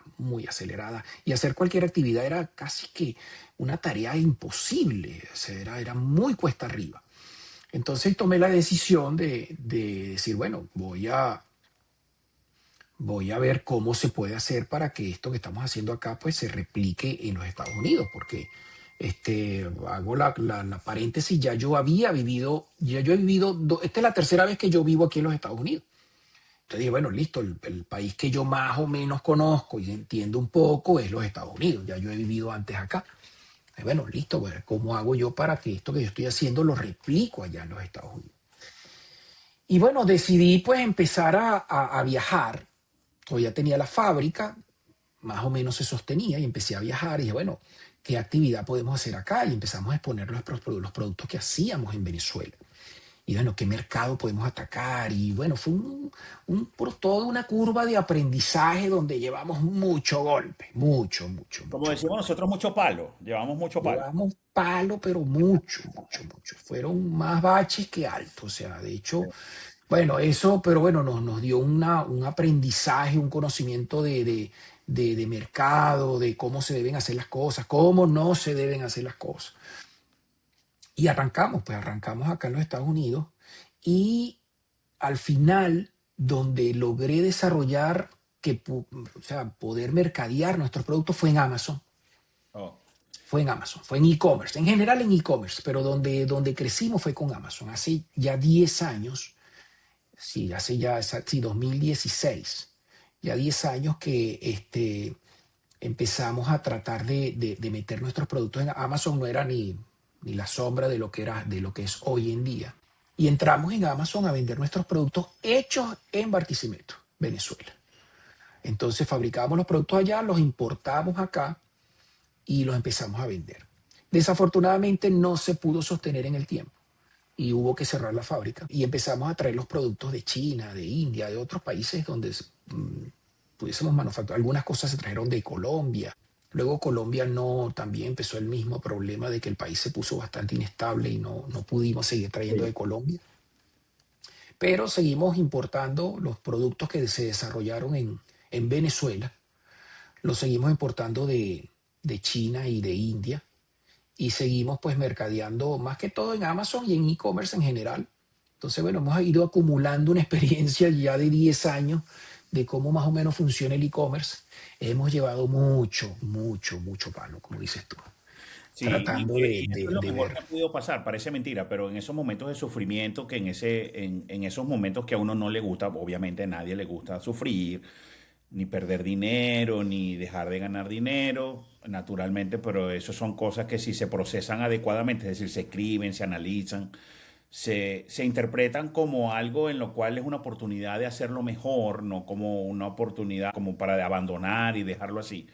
y hacer cualquier actividad era casi que una tarea imposible, o sea, era muy cuesta arriba. Entonces tomé la decisión de decir, bueno, voy a ver cómo se puede hacer para que esto que estamos haciendo acá pues se replique en los Estados Unidos, porque hago la paréntesis, ya yo había vivido, ya yo he vivido, esta es la tercera vez que yo vivo aquí en los Estados Unidos. Entonces dije, bueno, listo, el país que yo más o menos conozco y entiendo un poco es los Estados Unidos, ya yo he vivido antes acá. Bueno, listo, pues, ¿cómo hago yo para que esto que yo estoy haciendo lo replico allá en los Estados Unidos? Y bueno, decidí pues empezar a viajar. Todavía tenía la fábrica, más o menos se sostenía, y empecé a viajar y dije, bueno, ¿qué actividad podemos hacer acá? Y empezamos a exponer los productos que hacíamos en Venezuela. Y bueno, ¿qué mercado podemos atacar? Y bueno, fue por toda una curva de aprendizaje donde llevamos mucho golpe,
como
mucho
decimos
golpe.
nosotros, mucho palo, llevamos mucho palo.
Llevamos palo, pero mucho. Fueron más baches que altos. O sea, de hecho, bueno, eso, pero bueno, nos dio un aprendizaje, un conocimiento de mercado, de cómo se deben hacer las cosas, cómo no se deben hacer las cosas. Y arrancamos, pues arrancamos acá en los Estados Unidos, y al final, donde logré desarrollar o sea, poder mercadear nuestros productos fue en Amazon.
Oh,
Fue en Amazon, fue en e-commerce, en general en e-commerce, pero donde crecimos fue con Amazon. Hace ya 10 años, sí, sí, 2016, ya 10 años que empezamos a tratar de meter nuestros productos en Amazon. No era ni la sombra de lo que es hoy en día. Y entramos en Amazon a vender nuestros productos hechos en Barquisimeto, Venezuela. Entonces fabricábamos los productos allá, los importamos acá y los empezamos a vender. Desafortunadamente no se pudo sostener en el tiempo y hubo que cerrar la fábrica, y empezamos a traer los productos de China, de India, de otros países donde pudiésemos manufacturar. Algunas cosas se trajeron de Colombia. Luego Colombia no, también empezó el mismo problema de que el país se puso bastante inestable y no pudimos seguir trayendo
sí.
de Colombia. Pero seguimos importando los productos que se desarrollaron en Venezuela, los seguimos importando de China y de India, y seguimos pues mercadeando más que todo en Amazon y en e-commerce en general. Entonces, bueno, hemos ido acumulando una experiencia ya de 10 años de cómo más o menos funciona el e-commerce. Hemos llevado mucho palo, como dices tú,
Sí,
tratando
y eso es lo
de
mejor
ver.
que ha podido pasar, parece mentira, pero en esos momentos de sufrimiento, que en esos momentos que a uno no le gusta, obviamente a nadie le gusta sufrir, ni perder dinero, ni dejar de ganar dinero, naturalmente, pero eso son cosas que si se procesan adecuadamente, es decir, se escriben, se analizan, se interpretan como algo en lo cual es una oportunidad de hacerlo mejor, no como una oportunidad como para abandonar y dejarlo así.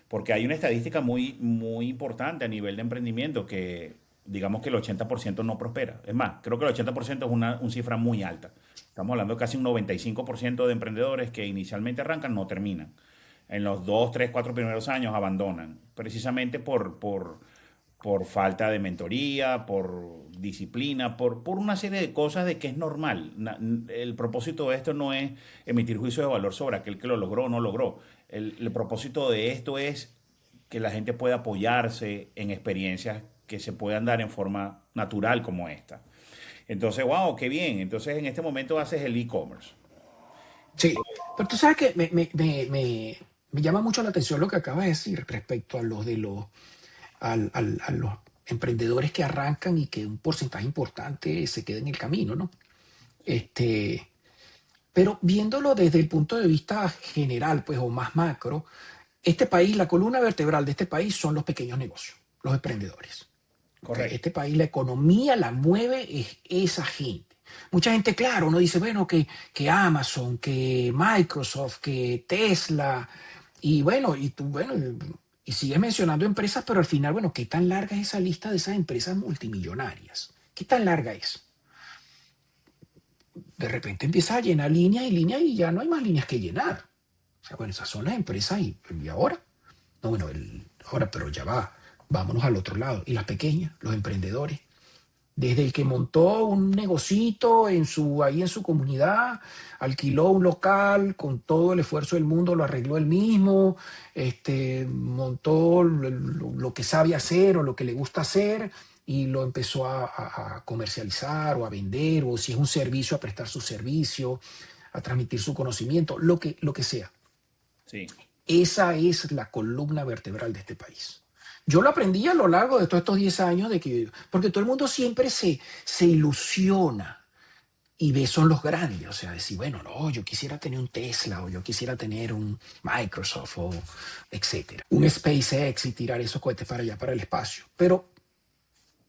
Porque hay una estadística muy importante a nivel de emprendimiento que digamos que el 80% no prospera. Es más, creo que el 80% es una cifra muy alta. Estamos hablando de casi un 95% de emprendedores que inicialmente arrancan no terminan. En los 2, 3, 4 primeros años abandonan, precisamente por falta de mentoría, por disciplina, por una serie de cosas de que es normal. El propósito de esto no es emitir juicio de valor sobre aquel que lo logró o no logró. El propósito de esto es que la gente pueda apoyarse en experiencias que se puedan dar en forma natural como esta. Entonces, wow, qué bien. Entonces, en este momento haces el e-commerce.
Sí, pero tú sabes que me llama mucho la atención lo que acabas de decir respecto a a los emprendedores que arrancan y que un porcentaje importante se queda en el camino, ¿no? Este, pero viéndolo desde el punto de vista general, pues, o más macro, este país, la columna vertebral de este país son los pequeños negocios, los emprendedores. ¿Ok?
Correcto.
Este país, la economía la mueve es esa gente. Mucha gente, claro, uno dice, bueno, que Amazon, que Microsoft, que Tesla, y bueno, Y sigues mencionando empresas, pero al final, bueno, ¿qué tan larga es esa lista de esas empresas multimillonarias? ¿Qué tan larga es? De repente empiezas a llenar líneas y ya no hay más líneas que llenar. O sea, bueno, esas son las empresas y ahora. No, bueno, ahora, pero ya va. Vámonos al otro lado. Y las pequeñas, los emprendedores. Desde el que montó un negocito ahí en su comunidad, alquiló un local con todo el esfuerzo del mundo, lo arregló él mismo, montó lo que sabe hacer o lo que le gusta hacer y lo empezó a comercializar o a vender, o si es un servicio, a prestar su servicio, a transmitir su conocimiento, lo que sea.
Sí.
Esa es la columna vertebral de este país. Yo lo aprendí a lo largo de todos estos 10 años, porque todo el mundo siempre se ilusiona y ve son los grandes. O sea, decir, bueno, no, yo quisiera tener un Tesla o yo quisiera tener un Microsoft o etcétera. Un SpaceX y tirar esos cohetes para allá, para el espacio. Pero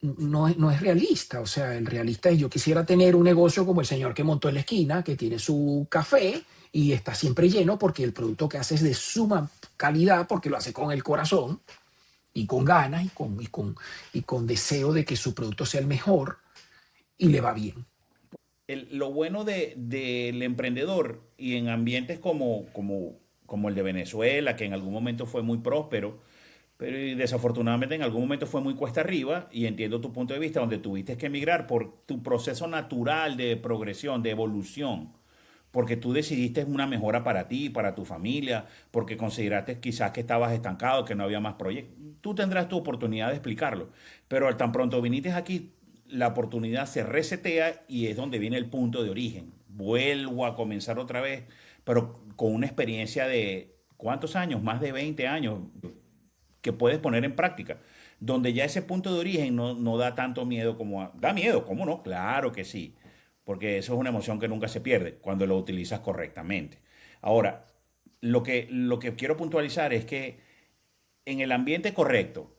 no es realista. O sea, el realista es yo quisiera tener un negocio como el señor que montó en la esquina, que tiene su café y está siempre lleno porque el producto que hace es de suma calidad, porque lo hace con el corazón y con ganas y con deseo de que su producto sea el mejor y le va bien.
Lo bueno del emprendedor y en ambientes como el de Venezuela, que en algún momento fue muy próspero, pero y desafortunadamente en algún momento fue muy cuesta arriba, y entiendo tu punto de vista, donde tuviste que emigrar por tu proceso natural de progresión, de evolución, porque tú decidiste una mejora para ti, para tu familia, porque consideraste quizás que estabas estancado, que no había más proyectos. Tú tendrás tu oportunidad de explicarlo, pero al tan pronto viniste aquí, la oportunidad se resetea y es donde viene el punto de origen. Vuelvo a comenzar otra vez, pero con una experiencia de ¿cuántos años? Más de 20 años que puedes poner en práctica, donde ya ese punto de origen no da tanto miedo como... Da miedo, ¿cómo no? Claro que sí, porque eso es una emoción que nunca se pierde cuando lo utilizas correctamente. Ahora, lo que quiero puntualizar es que en el ambiente correcto,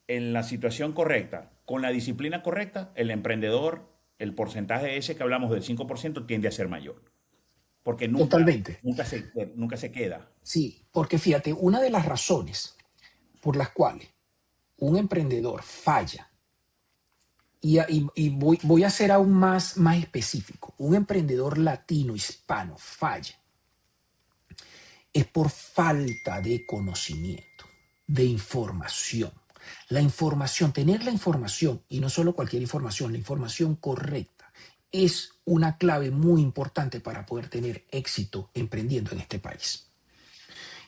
en la situación correcta, con la disciplina correcta, el emprendedor, el porcentaje ese que hablamos del 5% tiende a ser mayor, porque
Totalmente.
nunca se queda.
Sí, porque fíjate, una de las razones por las cuales un emprendedor falla, y voy a ser aún más específico, un emprendedor latino, hispano, falla, es por falta de conocimiento, de información. La información, tener la información, y no solo cualquier información, la información correcta, es una clave muy importante para poder tener éxito emprendiendo en este país.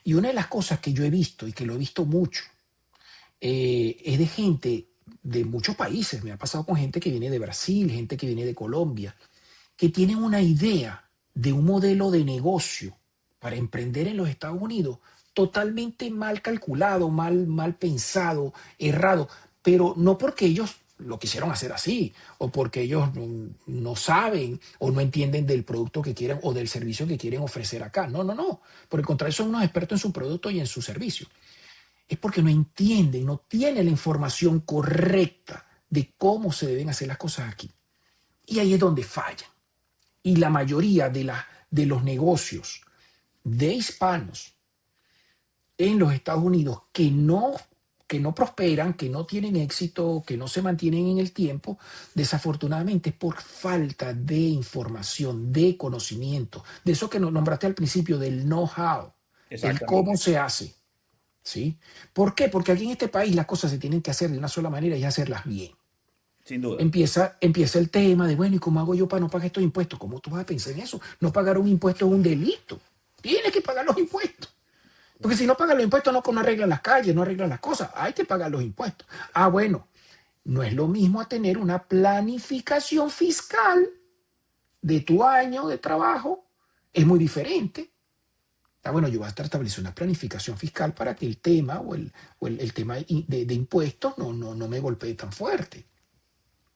Y una de las cosas que yo he visto, y que lo he visto mucho, es de gente de muchos países. Me ha pasado con gente que viene de Brasil, gente que viene de Colombia, que tienen una idea de un modelo de negocio para emprender en los Estados Unidos totalmente mal calculado, mal pensado, errado, pero no porque ellos lo quisieron hacer así, o porque ellos no saben o no entienden del producto que quieren o del servicio que quieren ofrecer acá. No, no, no. Por el contrario, son unos expertos en su producto y en su servicio. Es porque no entienden, no tienen la información correcta de cómo se deben hacer las cosas aquí. Y ahí es donde fallan. Y la mayoría de los negocios de hispanos en los Estados Unidos que no prosperan, que no tienen éxito, que no se mantienen en el tiempo, desafortunadamente por falta de información, de conocimiento, de eso que nos nombraste al principio, del know-how, del cómo
Exactamente,
se hace. ¿Sí? ¿Por qué? Porque aquí en este país las cosas se tienen que hacer de una sola manera y hacerlas bien.
sin duda.
Empieza el tema de, bueno, ¿y cómo hago yo para no pagar estos impuestos? ¿Cómo tú vas a pensar en eso? No pagar un impuesto es un delito. Tienes que pagar los impuestos. Porque si no pagas los impuestos, no arreglan las calles, no arreglan las cosas. Hay que pagar los impuestos. Ah, bueno, no es lo mismo a tener una planificación fiscal de tu año de trabajo. Es muy diferente. Ah, bueno, yo voy a estar estableciendo una planificación fiscal para que el tema o el tema de impuestos no me golpee tan fuerte.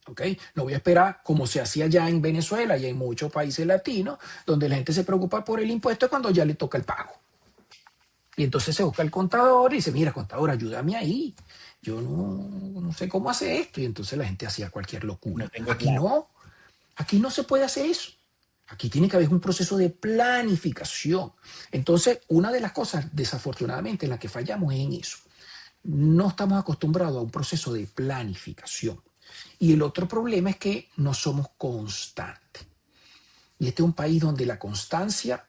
¿Ok? No voy a esperar como se hacía ya en Venezuela y en muchos países latinos, donde la gente se preocupa por el impuesto cuando ya le toca el pago. Y entonces se busca el contador y dice, mira, contador, ayúdame ahí. Yo no sé cómo hace esto. Y entonces la gente hacía cualquier
No
locura.
tengo plata.
Aquí no se puede hacer eso. Aquí tiene que haber un proceso de planificación. Entonces, una de las cosas, desafortunadamente, en las que fallamos es en eso. no estamos acostumbrados a un proceso de planificación. Y el otro problema es que no somos constantes. Y este es un país donde la constancia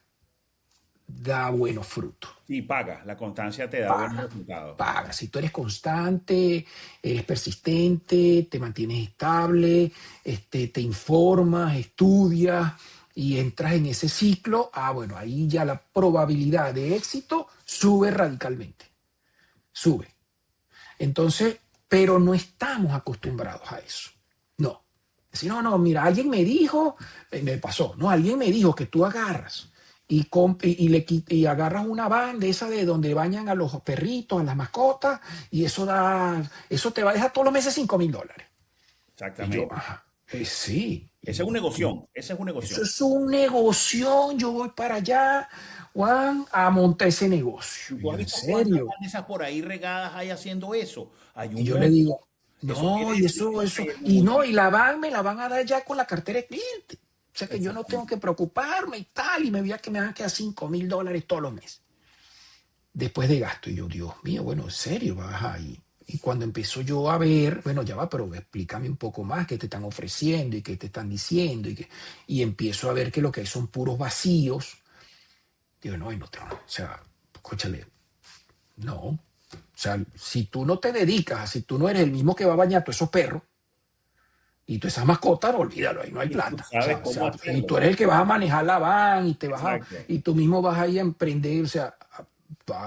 da buenos frutos.
Sí, paga. La constancia te da buenos
Paga,
resultados.
paga. Si tú eres constante, eres persistente, te mantienes estable, te informas, estudias y entras en ese ciclo, bueno, ahí ya la probabilidad de éxito sube radicalmente. Sube. Entonces, pero no estamos acostumbrados a eso. No. Decir, no, no, mira, alguien me dijo, me pasó, no, alguien me dijo que tú agarras y agarras una van de esa de donde bañan a los perritos, a las mascotas, y eso te va a dejar todos los meses $5,000. Y yo,
Exactamente.
ajá, sí,
Ese es un negocio. Ese es un
eso
negocio.
es un negocio, yo voy para allá, Juan, a montar ese negocio.
¿Y
Y
tú has
yo, en
visto cuántas
serio.
esas por ahí regadas hay haciendo eso? Hay
Y
un
yo le
montón.
digo,
Eso
no,
quiere
y
decir
eso,
que
y no, y me la van a dar ya con la cartera de cliente. O sea que yo no tengo
exactamente.
que preocuparme y tal, y me veía que me van a quedar $5,000 todos los meses, después de gasto. Y yo, Dios mío, bueno, en serio, vas ahí. Y cuando empiezo yo a ver, bueno, ya va, pero explícame un poco más qué te están ofreciendo y qué te están diciendo. Y empiezo a ver que lo que hay son puros vacíos. Digo, no, y no, o sea, escúchale, no. O sea, si tú no te dedicas, si tú no eres el mismo que va a bañar a todos esos perros, y tú esas mascotas, olvídalo, ahí no hay
Y tú
plata.
sabes
O
cómo
sea, y
hacerlo.
tú eres el que vas a manejar la van
Exacto.
y tú mismo vas ahí a emprender. O sea,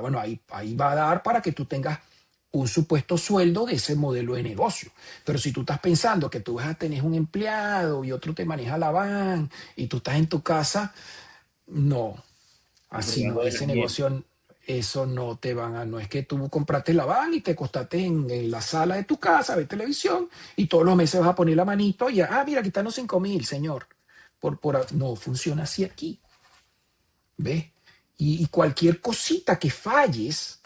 bueno, ahí va a dar para que tú tengas un supuesto sueldo de ese modelo de negocio. Pero si tú estás pensando que tú vas a tener un empleado y otro te maneja la van y tú estás en tu casa, no, así
Disfrutando
no,
del
ese
ambiente.
negocio, eso no te van a, no es que tú compraste la van y te acostaste en la sala de tu casa, ves televisión y todos los meses vas a poner la manito y mira, aquí están los 5,000, señor. No funciona así aquí, ¿ves? Y cualquier cosita que falles,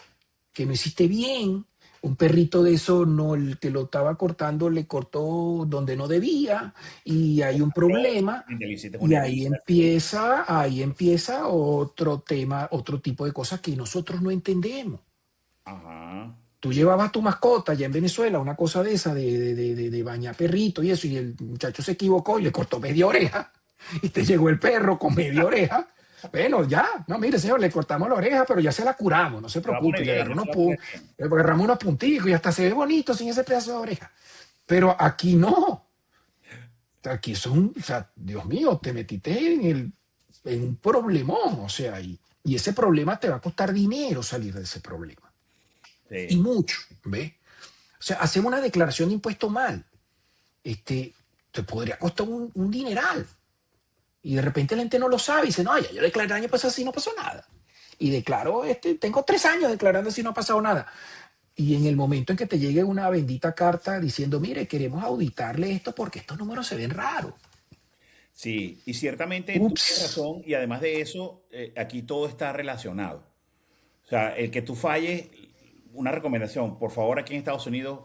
que no hiciste bien, un perrito de eso, no, el que lo estaba cortando le cortó donde no debía y hay un problema.
Y te le hiciste
Y
una herida.
ahí empieza otro tema, otro tipo de cosas que nosotros no entendemos.
Ajá.
Tú llevabas tu mascota allá en Venezuela, una cosa de esa, de bañar perrito y eso, y el muchacho se equivocó y le cortó media oreja, y te llegó el perro con media oreja. Bueno, ya, no, mire, señor, le cortamos la oreja, pero ya se la curamos, no se
Se va a poner
preocupe,
bien, ya se va a poner bien.
le agarramos unos punticos y hasta se ve bonito sin ese pedazo de oreja. Pero aquí no, aquí es o sea, Dios mío, te metiste en un problemón, o sea, y ese problema te va a costar dinero salir de ese problema. Y
Sí.
mucho, ¿ves? O sea, hacemos una declaración de impuesto mal, te podría costar un dineral. Y de repente la gente no lo sabe y dice, no, ya yo declaré el año pasado así no pasó nada. Y declaro, tengo 3 años declarando así no ha pasado nada. Y en el momento en que te llegue una bendita carta diciendo, mire, queremos auditarle esto porque estos números se ven raros.
Sí, y ciertamente tú
Ups.
tienes razón, y además de eso, aquí todo está relacionado. O sea, el que tú falles, una recomendación, por favor, aquí en Estados Unidos,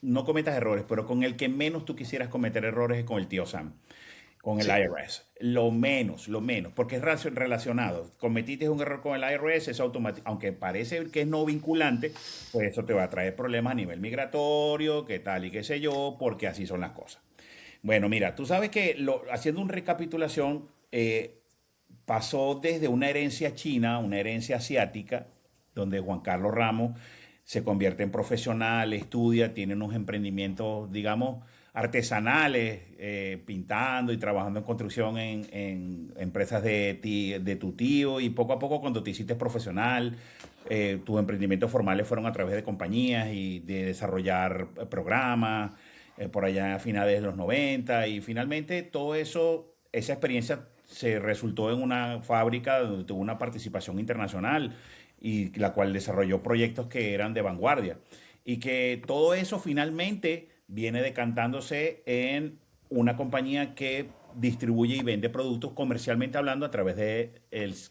no cometas errores, pero con el que menos tú quisieras cometer errores es con el tío Sam, con el
Sí.
IRS. Lo menos, porque es relacionado. Cometiste un error con el IRS, eso automático, aunque parece que es no vinculante, pues eso te va a traer problemas a nivel migratorio, qué tal y qué sé yo, porque así son las cosas. Bueno, mira, tú sabes que haciendo una recapitulación, pasó desde una herencia china, una herencia asiática, donde Juan Carlos Ramos se convierte en profesional, estudia, tiene unos emprendimientos, digamos, artesanales, pintando y trabajando en construcción en empresas de tu tío, y poco a poco cuando te hiciste profesional, tus emprendimientos formales fueron a través de compañías y de desarrollar programas, por allá a finales de los 90, y finalmente todo eso, esa experiencia se resultó en una fábrica donde tuvo una participación internacional y la cual desarrolló proyectos que eran de vanguardia. Y que todo eso finalmente viene decantándose en una compañía que distribuye y vende productos comercialmente hablando a través de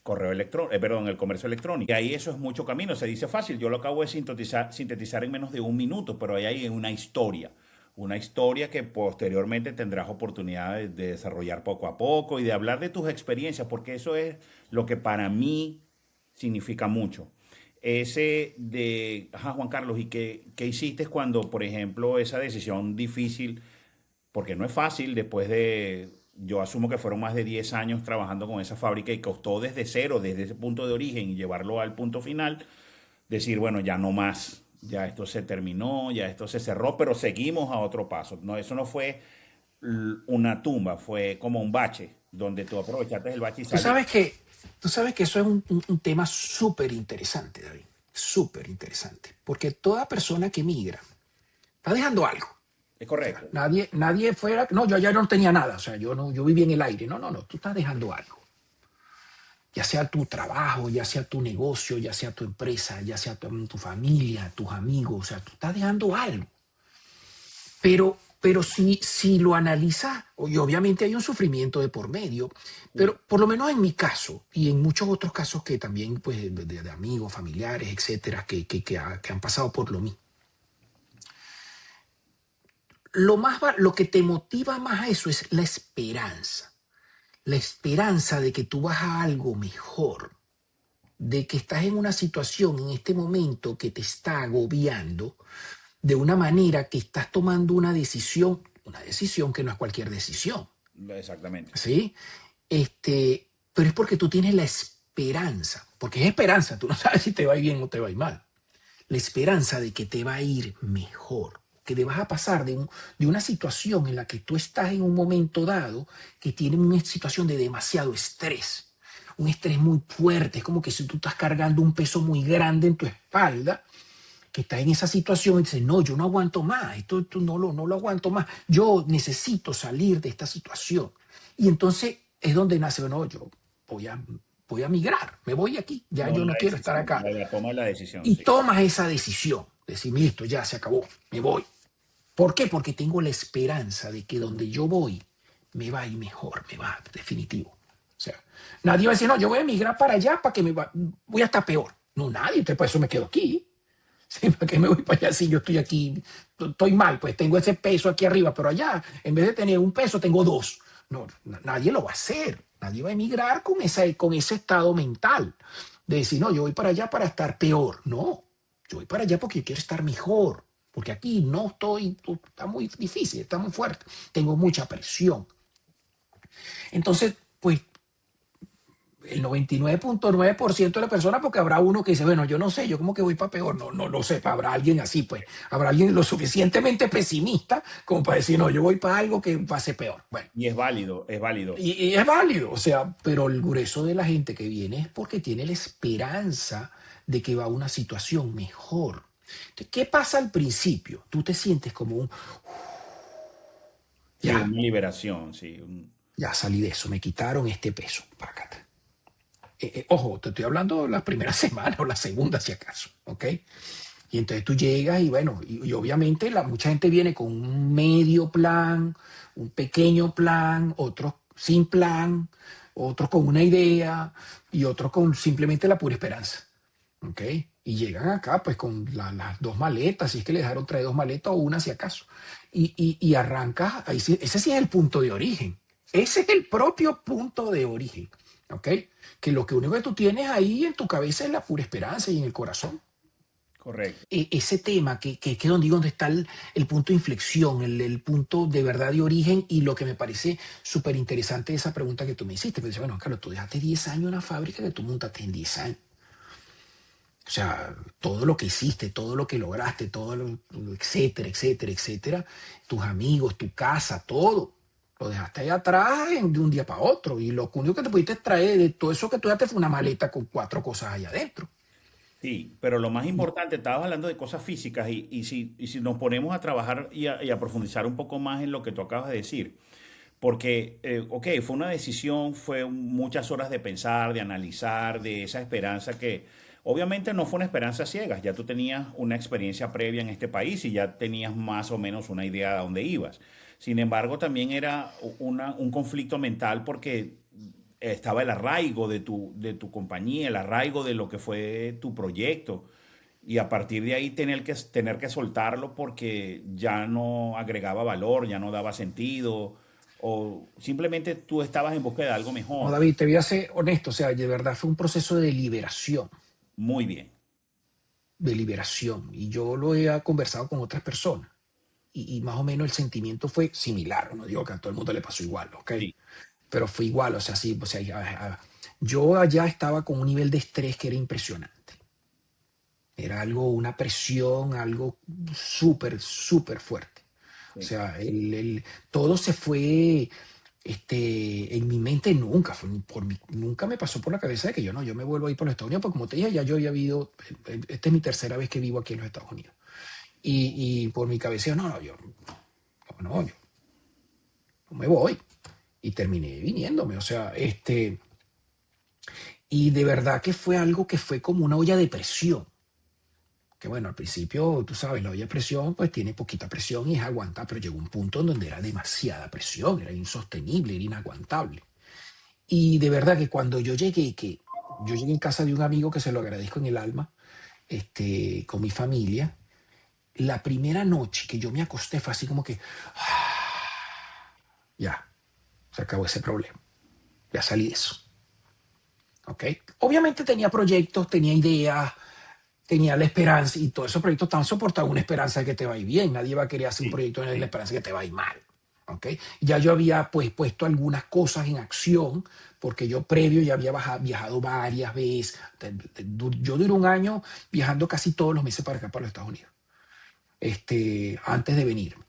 correo electrónico, perdón, el comercio electrónico. Y ahí eso es mucho camino, se dice fácil, yo lo acabo de sintetizar en menos de un minuto, pero ahí hay una historia que posteriormente tendrás oportunidad de desarrollar poco a poco y de hablar de tus experiencias, porque eso es lo que para mí significa mucho. ese de, ajá, Juan Carlos, ¿y qué hiciste cuando, por ejemplo, esa decisión difícil, porque no es fácil después de, yo asumo que fueron más de 10 años trabajando con esa fábrica y costó desde cero, desde ese punto de origen y llevarlo al punto final, decir, bueno, ya no más, ya esto se terminó, ya esto se cerró, pero seguimos a otro paso. No, eso no fue una tumba, fue como un bache, donde tú aprovechaste el bache y
Tú
saliste.
sabes que, tú sabes que eso es un tema súper interesante, David. Súper interesante. Porque toda persona que migra está dejando algo.
Es
O sea,
correcto.
nadie fuera. No, yo ya no tenía nada. O sea, yo no, yo vivía en el aire. No, no, no. Tú estás dejando algo. Ya sea tu trabajo, ya sea tu negocio, ya sea tu empresa, ya sea tu familia, tus amigos. O sea, tú estás dejando algo. Pero si lo analizas, y obviamente hay un sufrimiento de por medio,
Sí.
pero por lo menos en mi caso y en muchos otros casos que también, pues, de amigos, familiares, etcétera, que han pasado por lo mismo. Lo que te motiva más a eso es la esperanza de que tú vas a algo mejor, de que estás en una situación en este momento que te está agobiando de una manera que estás tomando una decisión que no es cualquier decisión,
Exactamente.
¿sí? Pero es porque tú tienes la esperanza, porque es esperanza, tú no sabes si te va a ir bien o te va a ir mal, la esperanza de que te va a ir mejor, que te vas a pasar de una situación en la que tú estás en un momento dado que tiene una situación de demasiado estrés, un estrés muy fuerte, es como que si tú estás cargando un peso muy grande en tu espalda, que está en esa situación y dice, no, yo no aguanto más, esto no lo aguanto más, yo necesito salir de esta situación. Y entonces es donde nace, bueno, yo voy a, voy a migrar, me voy aquí, ya
No
yo
la
no quiero estar
decisión,
acá.
la toma de la decisión,
Y
sí.
tomas esa decisión, decir, listo, ya se acabó, me voy. ¿Por qué? Porque tengo la esperanza de que donde yo voy me va a ir mejor, me va, definitivo. O sea, nadie va a decir, no, yo voy a emigrar para allá para que voy a estar peor. No, nadie, entonces por eso me quedo aquí. Sí, ¿para qué me voy para allá si yo estoy aquí? Estoy mal, pues tengo ese peso aquí arriba, pero allá, en vez de tener un peso, tengo dos. No, nadie lo va a hacer. Nadie va a emigrar con ese estado mental de decir, no, yo voy para allá para estar peor. No, yo voy para allá porque quiero estar mejor. Porque aquí no estoy, está muy difícil, está muy fuerte, tengo mucha presión. Entonces, pues el 99.9% de la persona, porque habrá uno que dice, bueno, yo no sé, yo como que voy para peor, no lo sé, habrá alguien así, pues, habrá alguien lo suficientemente pesimista como para decir, no, yo voy para algo que va a ser peor. Bueno,
Y es válido, es válido.
y es válido, o sea, pero el grueso de la gente que viene es porque tiene la esperanza de que va a una situación mejor. Entonces, ¿qué pasa al principio? Tú te sientes como un,
Sí,
ya,
una liberación, sí.
ya salí de eso, me quitaron este peso para acá. Ojo, te estoy hablando de la primera semana o la segunda si acaso, ¿ok? Y entonces tú llegas y bueno, y obviamente mucha gente viene con un medio plan, un pequeño plan, otros sin plan, otros con una idea y otros con simplemente la pura esperanza. ¿Ok? Y llegan acá pues con las dos maletas, si es que le dejaron traer dos maletas o una si acaso. Y arrancas, ahí ese sí es el punto de origen. Ese es el propio punto de origen. ¿Ok? Que lo que único que tú tienes ahí en tu cabeza es la pura esperanza y en el corazón
Correcto.
ese tema, que donde está el punto de inflexión, el punto de verdad de origen y lo que me parece súper interesante de esa pregunta que tú me hiciste. Pero dice, bueno, claro, tú dejaste 10 años en una fábrica que tú montaste en 10 años. O sea, todo lo que hiciste, todo lo que lograste, etcétera, etcétera, etcétera, tus amigos, tu casa, todo, lo dejaste ahí atrás de un día para otro. Y lo único que te pudiste traer de todo eso que tú dejaste fue una maleta con cuatro cosas allá adentro.
Sí, pero lo más
Y
importante, estabas hablando de cosas físicas y si nos ponemos a trabajar y a profundizar un poco más en lo que tú acabas de decir, porque, ok, fue una decisión, fue muchas horas de pensar, de analizar, de esa esperanza que obviamente no fue una esperanza ciega, ya tú tenías una experiencia previa en este país y ya tenías más o menos una idea de a dónde ibas. Sin embargo, también era un conflicto mental porque estaba el arraigo de tu compañía, el arraigo de lo que fue tu proyecto. Y a partir de ahí tener que soltarlo porque ya no agregaba valor, ya no daba sentido, o simplemente tú estabas en búsqueda de algo
no,
mejor.
David, te voy a ser honesto, o sea, de verdad fue un proceso de liberación.
Muy bien.
de liberación. Y yo lo he conversado con otras personas. Y más o menos el sentimiento fue similar. No digo que a todo el mundo le pasó igual, ¿ok?
Sí,
Pero fue igual, o sea, sí, o sea, yo allá estaba con un nivel de estrés que era impresionante. Era algo, una presión, algo súper, súper fuerte. O
sí,
sea, todo se fue, en mi mente nunca, nunca me pasó por la cabeza de que yo no, yo me vuelvo a ir por los Estados Unidos, porque como te dije, ya yo había vivido, esta es mi tercera vez que vivo aquí en los Estados Unidos. Y por mi cabeza, no, no, yo no me voy. Y terminé viniéndome, o sea, y de verdad que fue algo que fue como una olla de presión. Que bueno, al principio, tú sabes, la olla de presión pues tiene poquita presión y es aguantable, pero llegó un punto en donde era demasiada presión, era insostenible, era inaguantable. Y de verdad que cuando yo llegué en casa de un amigo que se lo agradezco en el alma, con mi familia, la primera noche que yo me acosté fue así como que, ya, se acabó ese problema, ya salí de eso, ¿ok? Obviamente tenía proyectos, tenía ideas, tenía la esperanza y todos esos proyectos estaban soportados una esperanza de que te va a ir bien. Nadie va a querer hacer un
sí,
proyecto en la
sí.
esperanza de que te va a ir mal. ¿Ok? Ya yo había pues puesto algunas cosas en acción porque yo previo ya había viajado varias veces. Yo duré un año viajando casi todos los meses para acá, para los Estados Unidos, antes de venirme.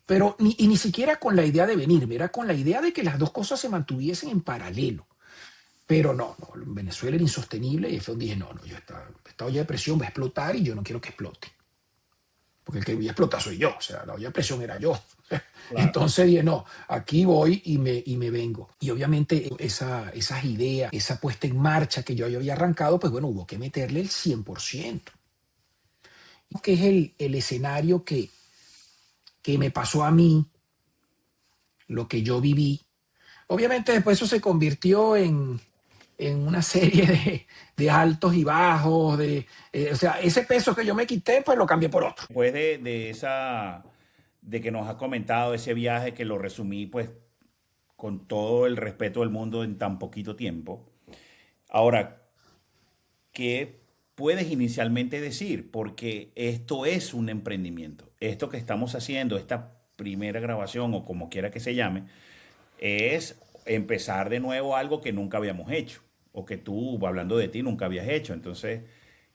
Pero ni siquiera con la idea de venirme, era con la idea de que las dos cosas se mantuviesen en paralelo. Pero no, no, Venezuela era insostenible y fue donde dije, no, no, esta olla de presión va a explotar y yo no quiero que explote. Porque el que voy a explotar soy yo, o sea, la olla de presión era yo.
Claro.
Entonces dije, no, aquí voy y me vengo. Y obviamente esas ideas, esa puesta en marcha que yo había arrancado, pues bueno, hubo que meterle el 100%. Que es el escenario que me pasó a mí, lo que yo viví. Obviamente después eso se convirtió en una serie de altos y bajos, o sea, ese peso que yo me quité, pues lo cambié por otro.
Después de esa, de que nos has comentado ese viaje que lo resumí, pues, con todo el respeto del mundo en tan poquito tiempo. Ahora, ¿qué puedes inicialmente decir? Porque esto es un emprendimiento. Esto que estamos haciendo, esta primera grabación o como quiera que se llame, es empezar de nuevo algo que nunca habíamos hecho o que tú, hablando de ti, nunca habías hecho. Entonces,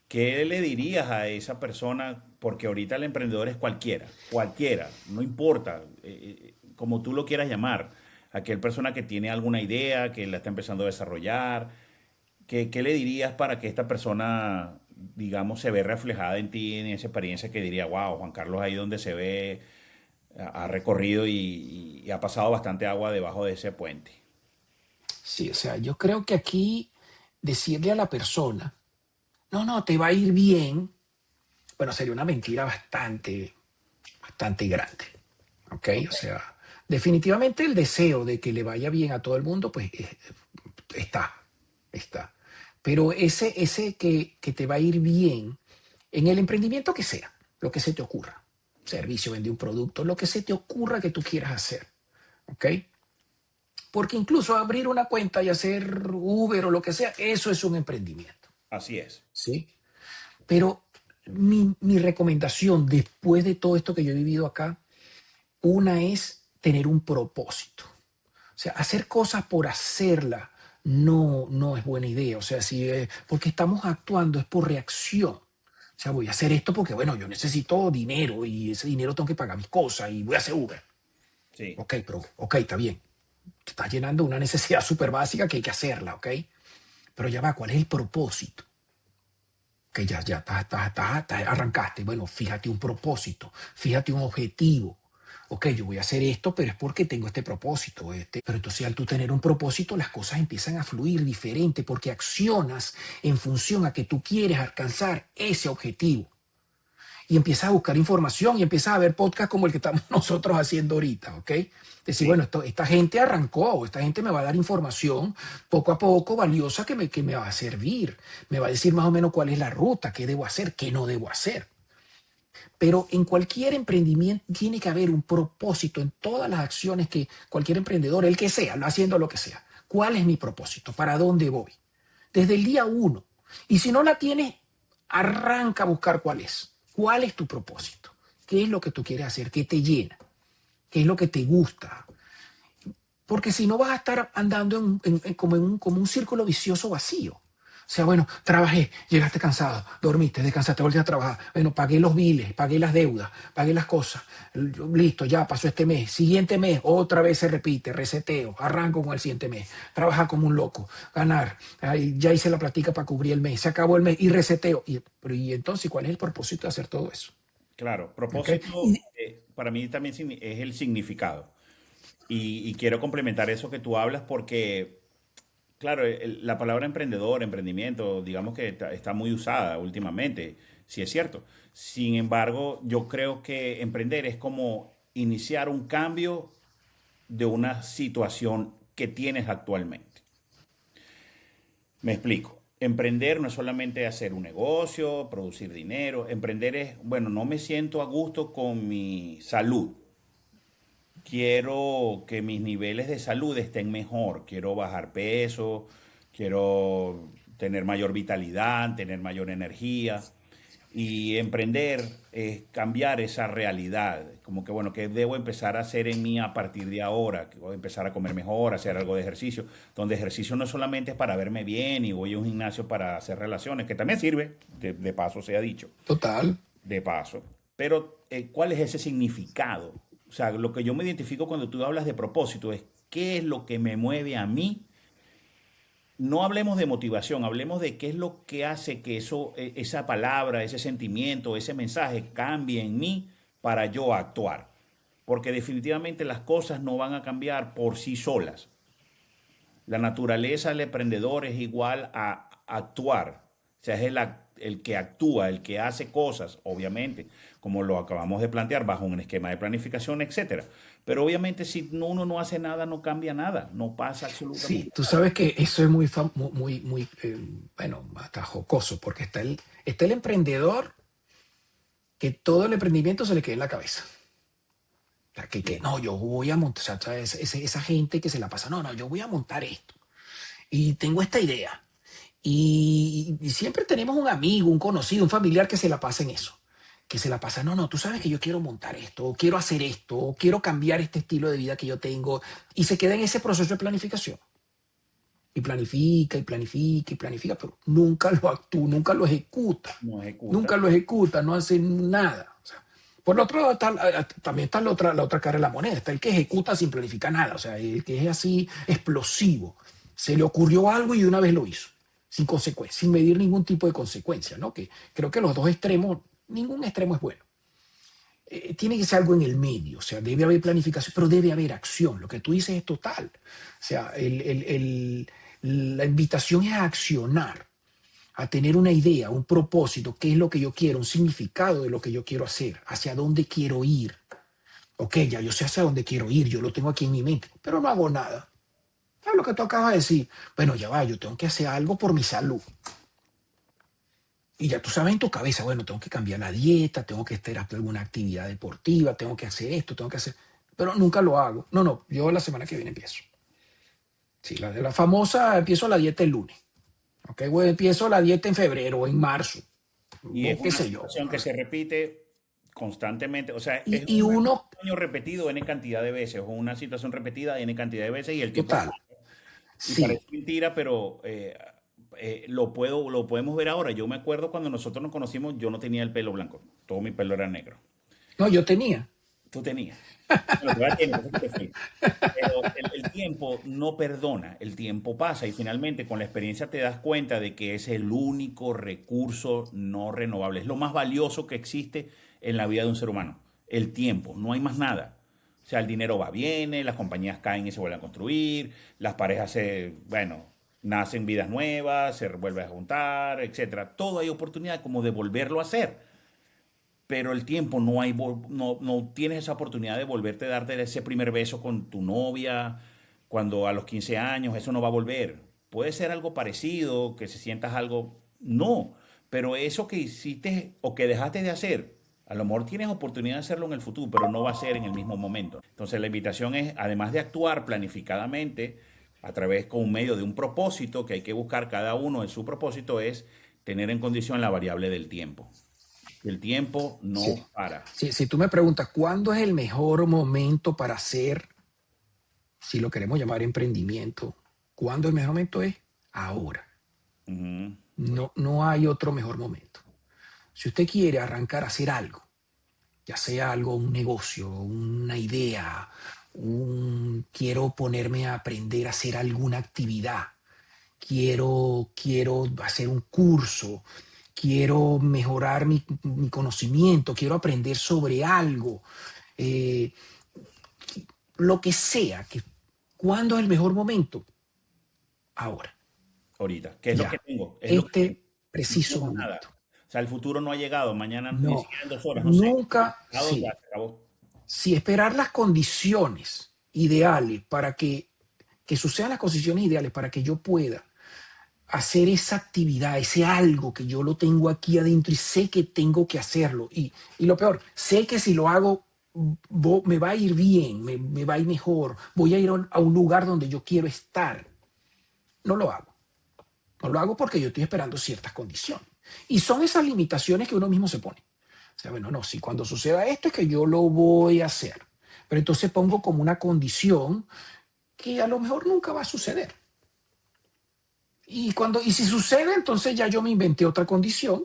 ¿qué le dirías a esa persona? Porque ahorita el emprendedor es cualquiera, cualquiera, no importa, como tú lo quieras llamar, aquel persona que tiene alguna idea, que la está empezando a desarrollar. ¿Qué le dirías para que esta persona, digamos, se ve reflejada en ti, en esa experiencia que diría, wow, Juan Carlos ahí donde se ve, ha recorrido y ha pasado bastante agua debajo de ese puente?
Sí, o sea, yo creo que aquí decirle a la persona, no, no, te va a ir bien, bueno, sería una mentira bastante, bastante grande. ¿Ok? O
Ok.
sea, definitivamente el deseo de que le vaya bien a todo el mundo, pues está, está. Pero ese que te va a ir bien en el emprendimiento que sea, lo que se te ocurra, servicio, vende un producto, lo que se te ocurra que tú quieras hacer, ¿ok? Porque incluso abrir una cuenta y hacer Uber o lo que sea, eso es un emprendimiento,
Así es.
¿sí? Pero mi recomendación después de todo esto que yo he vivido acá, una es tener un propósito. O sea, hacer cosas por hacerla no es buena idea. O sea, porque estamos actuando es por reacción. O sea, voy a hacer esto porque, bueno, yo necesito dinero y ese dinero tengo que pagar mis cosas y voy a hacer Uber.
Sí.
Ok, pero, ok, está bien. Te estás llenando una necesidad súper básica que hay que hacerla, ok. Pero ya va, ¿cuál es el propósito? Que arrancaste. Bueno, fíjate un propósito, fíjate un objetivo. Ok, yo voy a hacer esto, pero es porque tengo este propósito. Pero entonces al tú tener un propósito, las cosas empiezan a fluir diferente porque accionas en función a que tú quieres alcanzar ese objetivo y empiezas a buscar información y empiezas a ver podcasts como el que estamos nosotros haciendo ahorita, ¿ok? Decir,
Sí.
bueno, esta gente arrancó, esta gente me va a dar información poco a poco valiosa que me va a servir, me va a decir más o menos cuál es la ruta, qué debo hacer, qué no debo hacer. Pero en cualquier emprendimiento tiene que haber un propósito en todas las acciones que cualquier emprendedor, el que sea, haciendo lo que sea. ¿Cuál es mi propósito? ¿Para dónde voy? Desde el día uno. Y si no la tienes, Arranca a buscar cuál es. ¿Cuál es tu propósito? ¿Qué es lo que tú quieres hacer? ¿Qué te llena? ¿Qué es lo que te gusta? Porque si no vas a estar andando como un círculo vicioso vacío. O sea, bueno, trabajé, llegaste cansado, dormiste, descansaste, volviste a trabajar. Bueno, pagué los biles, pagué las deudas, pagué las cosas. Listo, ya pasó este mes. Siguiente mes, otra vez se repite, reseteo, arranco con el siguiente mes. Trabajar como un loco, ganar. Ay, ya hice la plática para cubrir el mes, se acabó el mes y reseteo. ¿Y entonces cuál es el propósito de hacer todo eso?
Claro,
¿Ok?
propósito para mí también es el significado. Y quiero complementar eso que tú hablas porque, claro, la palabra emprendedor, emprendimiento, digamos que está muy usada últimamente, sí es cierto. Sin embargo, yo creo que emprender es como iniciar un cambio de una situación que tienes actualmente. Me explico. Emprender no es solamente hacer un negocio, producir dinero. Emprender es, bueno, no me siento a gusto con mi salud. Quiero que mis niveles de salud estén mejor. Quiero bajar peso, quiero tener mayor vitalidad, tener mayor energía. Y emprender es cambiar esa realidad, como que bueno, ¿qué debo empezar a hacer en mí a partir de ahora? Que voy a empezar a comer mejor, a hacer algo de ejercicio, donde ejercicio no solamente es para verme bien y voy a un gimnasio para hacer relaciones, que también sirve, de paso se ha dicho,
Total.
de paso. Pero, ¿cuál es ese significado? O sea, lo que yo me identifico cuando tú hablas de propósito es qué es lo que me mueve a mí. No hablemos de motivación, hablemos de qué es lo que hace que esa palabra, ese sentimiento, ese mensaje cambie en mí para yo actuar. Porque definitivamente las cosas no van a cambiar por sí solas. La naturaleza del emprendedor es igual a actuar. O sea, es el que actúa, el que hace cosas, obviamente, como lo acabamos de plantear, bajo un esquema de planificación, etcétera. Pero obviamente si uno no hace nada, no cambia nada, no pasa
Sí,
absolutamente
tú
nada.
sabes que eso es muy, bueno, hasta jocoso, porque está el emprendedor que todo el emprendimiento se le queda en la cabeza. O sea, que no, yo voy a montar, o sea, esa gente que se la pasa, no, yo voy a montar esto y tengo esta idea. Y siempre tenemos un amigo, un conocido, un familiar que se la pasa en eso. Que se la pasa, no, tú sabes que yo quiero montar esto, o quiero hacer esto, o quiero cambiar este estilo de vida que yo tengo, y se queda en ese proceso de planificación. Y planifica, y planifica, y planifica, pero nunca lo actúa, nunca lo ejecuta.
No ejecuta.
Nunca lo ejecuta, no hace nada. O sea, por el otro lado también está la otra cara de la moneda. Está el que ejecuta sin planificar nada. O sea, el que es así explosivo. Se le ocurrió algo y de una vez lo hizo. Sin consecuencia, sin medir ningún tipo de consecuencia, ¿no? Que creo que los dos extremos, ningún extremo es bueno. Tiene que ser algo en el medio, o sea, debe haber planificación, pero debe haber acción. Lo que tú dices es total. O sea, la invitación es a accionar, a tener una idea, un propósito, qué es lo que yo quiero, un significado de lo que yo quiero hacer, hacia dónde quiero ir. Ok, ya yo sé hacia dónde quiero ir, yo lo tengo aquí en mi mente, pero no hago nada. ¿Sabes lo que tú acabas de decir? Bueno, ya va, yo tengo que hacer algo por mi salud. Y ya tú sabes en tu cabeza, bueno, tengo que cambiar la dieta, tengo que hacer alguna actividad deportiva, tengo que hacer esto, tengo que hacer... Pero nunca lo hago. No, yo la semana que viene empiezo. Sí, la de la famosa, empiezo la dieta el lunes. Ok, bueno, empiezo la dieta en febrero o en marzo,
Y es
o qué
una
sé yo.
situación que se repite constantemente. O sea, es
Y
un
uno,
sueño repetido N cantidad de veces, o una situación repetida N cantidad de veces, y el tiempo
total,
pasa. Y
sí,
parece mentira, pero lo podemos ver ahora. Yo me acuerdo cuando nosotros nos conocimos, yo no tenía el pelo blanco, todo mi pelo era negro.
no, yo tenía.
Tú tenías. Bueno, todavía tienes, por eso que te fuiste. Pero el tiempo no perdona, el tiempo pasa y finalmente con la experiencia te das cuenta de que es el único recurso no renovable, es lo más valioso que existe en la vida de un ser humano, el tiempo, no hay más nada. O sea, el dinero va, viene, las compañías caen y se vuelven a construir, las parejas bueno, nacen vidas nuevas, se vuelven a juntar, etcétera. Todo hay oportunidad como de volverlo a hacer, pero el tiempo no tienes esa oportunidad de volverte a darte ese primer beso con tu novia cuando a los 15 años, eso no va a volver. Puede ser algo parecido, que se sientas algo, no, pero eso que hiciste o que dejaste de hacer, a lo mejor tienes oportunidad de hacerlo en el futuro, pero no va a ser en el mismo momento. Entonces la invitación es, además de actuar planificadamente, a través con medio de un propósito que hay que buscar cada uno en su propósito, es tener en condición la variable del tiempo. El tiempo
Sí.
no para.
Sí, si tú me preguntas cuándo es el mejor momento para hacer, si lo queremos llamar emprendimiento, ¿cuándo el mejor momento es? Ahora.
Ujú.
No, no hay otro mejor momento. Si usted quiere arrancar a hacer algo, ya sea algo, un negocio, una idea, quiero ponerme a aprender a hacer alguna actividad, quiero hacer un curso, quiero mejorar mi conocimiento, quiero aprender sobre algo, eh, lo que sea, ¿cuándo es el mejor momento? Ahora,
Ahorita. ¿Qué es lo que
ya,
tengo? Es lo que tengo.
este
No
preciso
tengo más nada.
momento.
O sea, el futuro no ha llegado. Mañana, ni
No,
siquiera en 2 horas, no sé.
nunca,
Ya
sí,
se acabó.
si esperar las condiciones ideales que sucedan las condiciones ideales para que yo pueda hacer esa actividad, ese algo que yo lo tengo aquí adentro y sé que tengo que hacerlo. Y lo peor, sé que si lo hago me va a ir bien, me va a ir mejor, voy a ir a un lugar donde yo quiero estar. No lo hago. No lo hago porque yo estoy esperando ciertas condiciones. Y son esas limitaciones que uno mismo se pone. O sea, bueno, no, si cuando suceda esto es que yo lo voy a hacer. Pero entonces pongo como una condición que a lo mejor nunca va a suceder. Y si sucede, entonces ya yo me inventé otra condición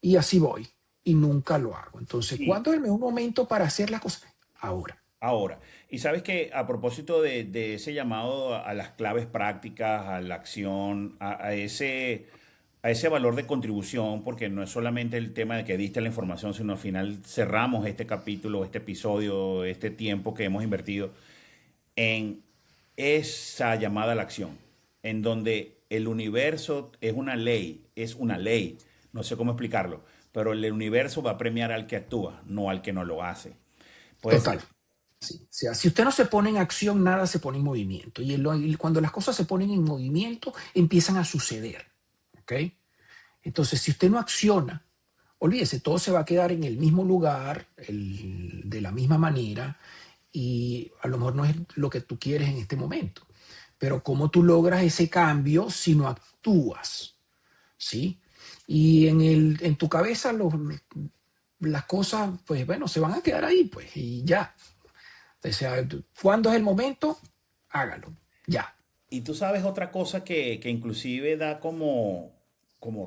y así voy. Y nunca lo hago. Entonces,
Sí,
¿cuándo es el mejor momento para hacer las cosas? Ahora.
ahora. Y sabes que a propósito de ese llamado a las claves prácticas, a la acción, a ese valor de contribución, porque no es solamente el tema de que diste la información, sino al final cerramos este capítulo, este episodio, este tiempo que hemos invertido en esa llamada a la acción, en donde el universo es una ley, no sé cómo explicarlo, pero el universo va a premiar al que actúa, no al que no lo hace. Puede
Total.
ser,
Sí. O sea, si usted no se pone en acción, nada se pone en movimiento. Y cuando las cosas se ponen en movimiento, empiezan a suceder. ¿Ok? Entonces, si usted no acciona, olvídese, todo se va a quedar en el mismo lugar, de la misma manera, y a lo mejor no es lo que tú quieres en este momento. Pero ¿cómo tú logras ese cambio si no actúas? ¿Sí? Y en tu cabeza las cosas, pues bueno, se van a quedar ahí, pues, y ya. O sea, ¿cuándo es el momento? Hágalo, ya.
y tú sabes otra cosa que inclusive da como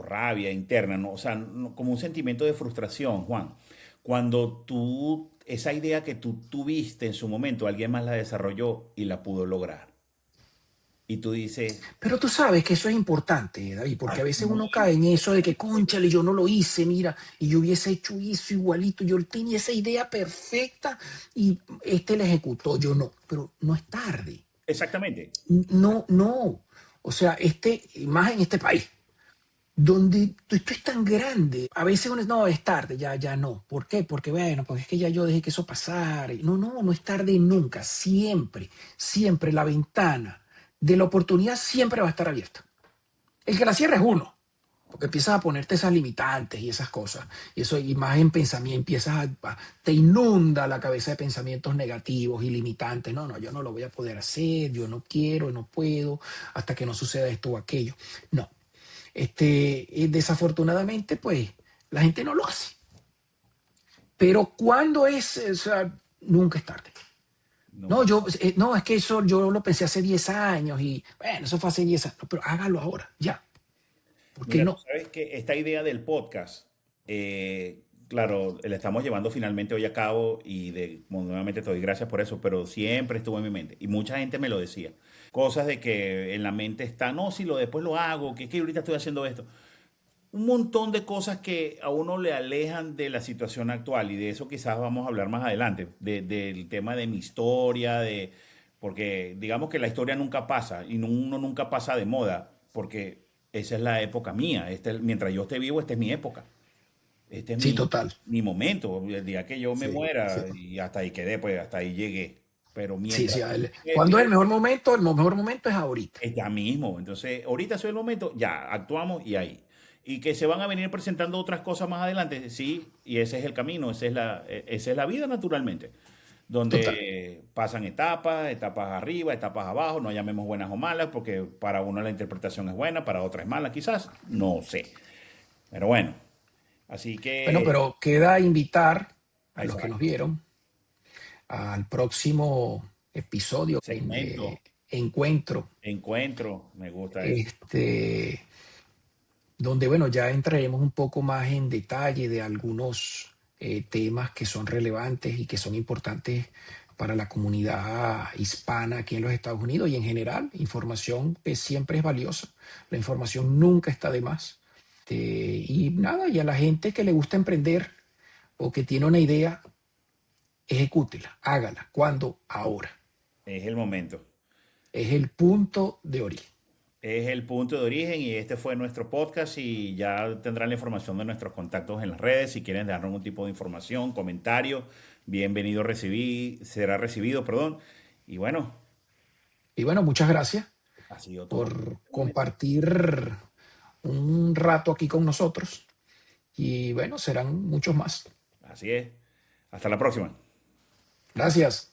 rabia interna, ¿no? O sea, como un sentimiento de frustración, Juan. Cuando esa idea que tú tuviste en su momento, alguien más la desarrolló y la pudo lograr. Y tú dices,
Pero tú sabes que eso es importante, David, porque a veces
no,
uno cae en eso de que, cónchale, yo no lo hice, mira, y yo hubiese hecho eso igualito, yo tenía esa idea perfecta y este la ejecutó, yo no, pero no es tarde.
exactamente.
No, no. O sea, más en este país, donde esto es tan grande, a veces uno no, es tarde, ya no. ¿Por qué? Porque bueno, porque es que ya yo dejé que eso pasara. No, no, no es tarde nunca. Siempre, siempre la ventana de la oportunidad siempre va a estar abierta. El que la cierra es uno, porque empiezas a ponerte esas limitantes y esas cosas. Y eso, y más en pensamiento, te inunda la cabeza de pensamientos negativos y limitantes. No, no, yo no lo voy a poder hacer, yo no quiero, no puedo, hasta que no suceda esto o aquello. No. Desafortunadamente, pues, la gente no lo hace. Pero cuando o sea, nunca es tarde. No,
No.
no, es que eso yo lo pensé hace 10 años y bueno, eso fue hace 10 años, no, pero hágalo ahora, ya. ¿Por qué
Mira, tú
no?
sabes que esta idea del podcast, claro, la estamos llevando finalmente hoy a cabo y bueno, nuevamente te doy gracias por eso, pero siempre estuvo en mi mente y mucha gente me lo decía. Cosas de que en la mente está, no, si después lo hago, que es que ahorita estoy haciendo esto. Un montón de cosas que a uno le alejan de la situación actual y de eso quizás vamos a hablar más adelante, del tema de mi historia, porque digamos que la historia nunca pasa y uno nunca pasa de moda, porque esa es la época mía, mientras yo esté vivo, esta es mi época, este es
Sí,
mi,
total.
mi momento, el día que yo me
Sí, sí.
muera y hasta ahí quedé, pues hasta ahí llegué, pero
Sí, sí,
mientras yo esté
¿cuándo es el
vivo,
mejor momento? El mejor momento es ahorita.
es ya mismo. Entonces, ahorita es el momento, ya, actuamos y ahí. Y que se van a venir presentando otras cosas más adelante, sí, y ese es el camino, esa es la vida naturalmente,
Total.
donde pasan etapas arriba, etapas abajo, no llamemos buenas o malas, porque para uno la interpretación es buena, para otra es mala, quizás, no sé. Pero bueno, así
Bueno,
que,
pero queda invitar a los que nos
exacto.
vieron al próximo episodio
Segmento,
Encuentro,
encuentro, me gusta eso.
este, donde, bueno, ya entraremos un poco más en detalle de algunos temas que son relevantes y que son importantes para la comunidad hispana aquí en los Estados Unidos y en general, información que siempre es valiosa. La información nunca está de más. Y nada, y a la gente que le gusta emprender o que tiene una idea, ejecútela, hágala. ¿Cuándo? Ahora.
Es el momento.
Es el punto de origen.
Es el punto de origen y este fue nuestro podcast y ya tendrán la información de nuestros contactos en las redes. Si quieren dejar algún tipo de información, comentario, bienvenido será recibido, perdón. Y bueno,
Y bueno, muchas gracias
ha sido todo por
por
este momento.
compartir un rato aquí con nosotros. Y bueno, serán muchos más.
Así es. Hasta la próxima.
Gracias.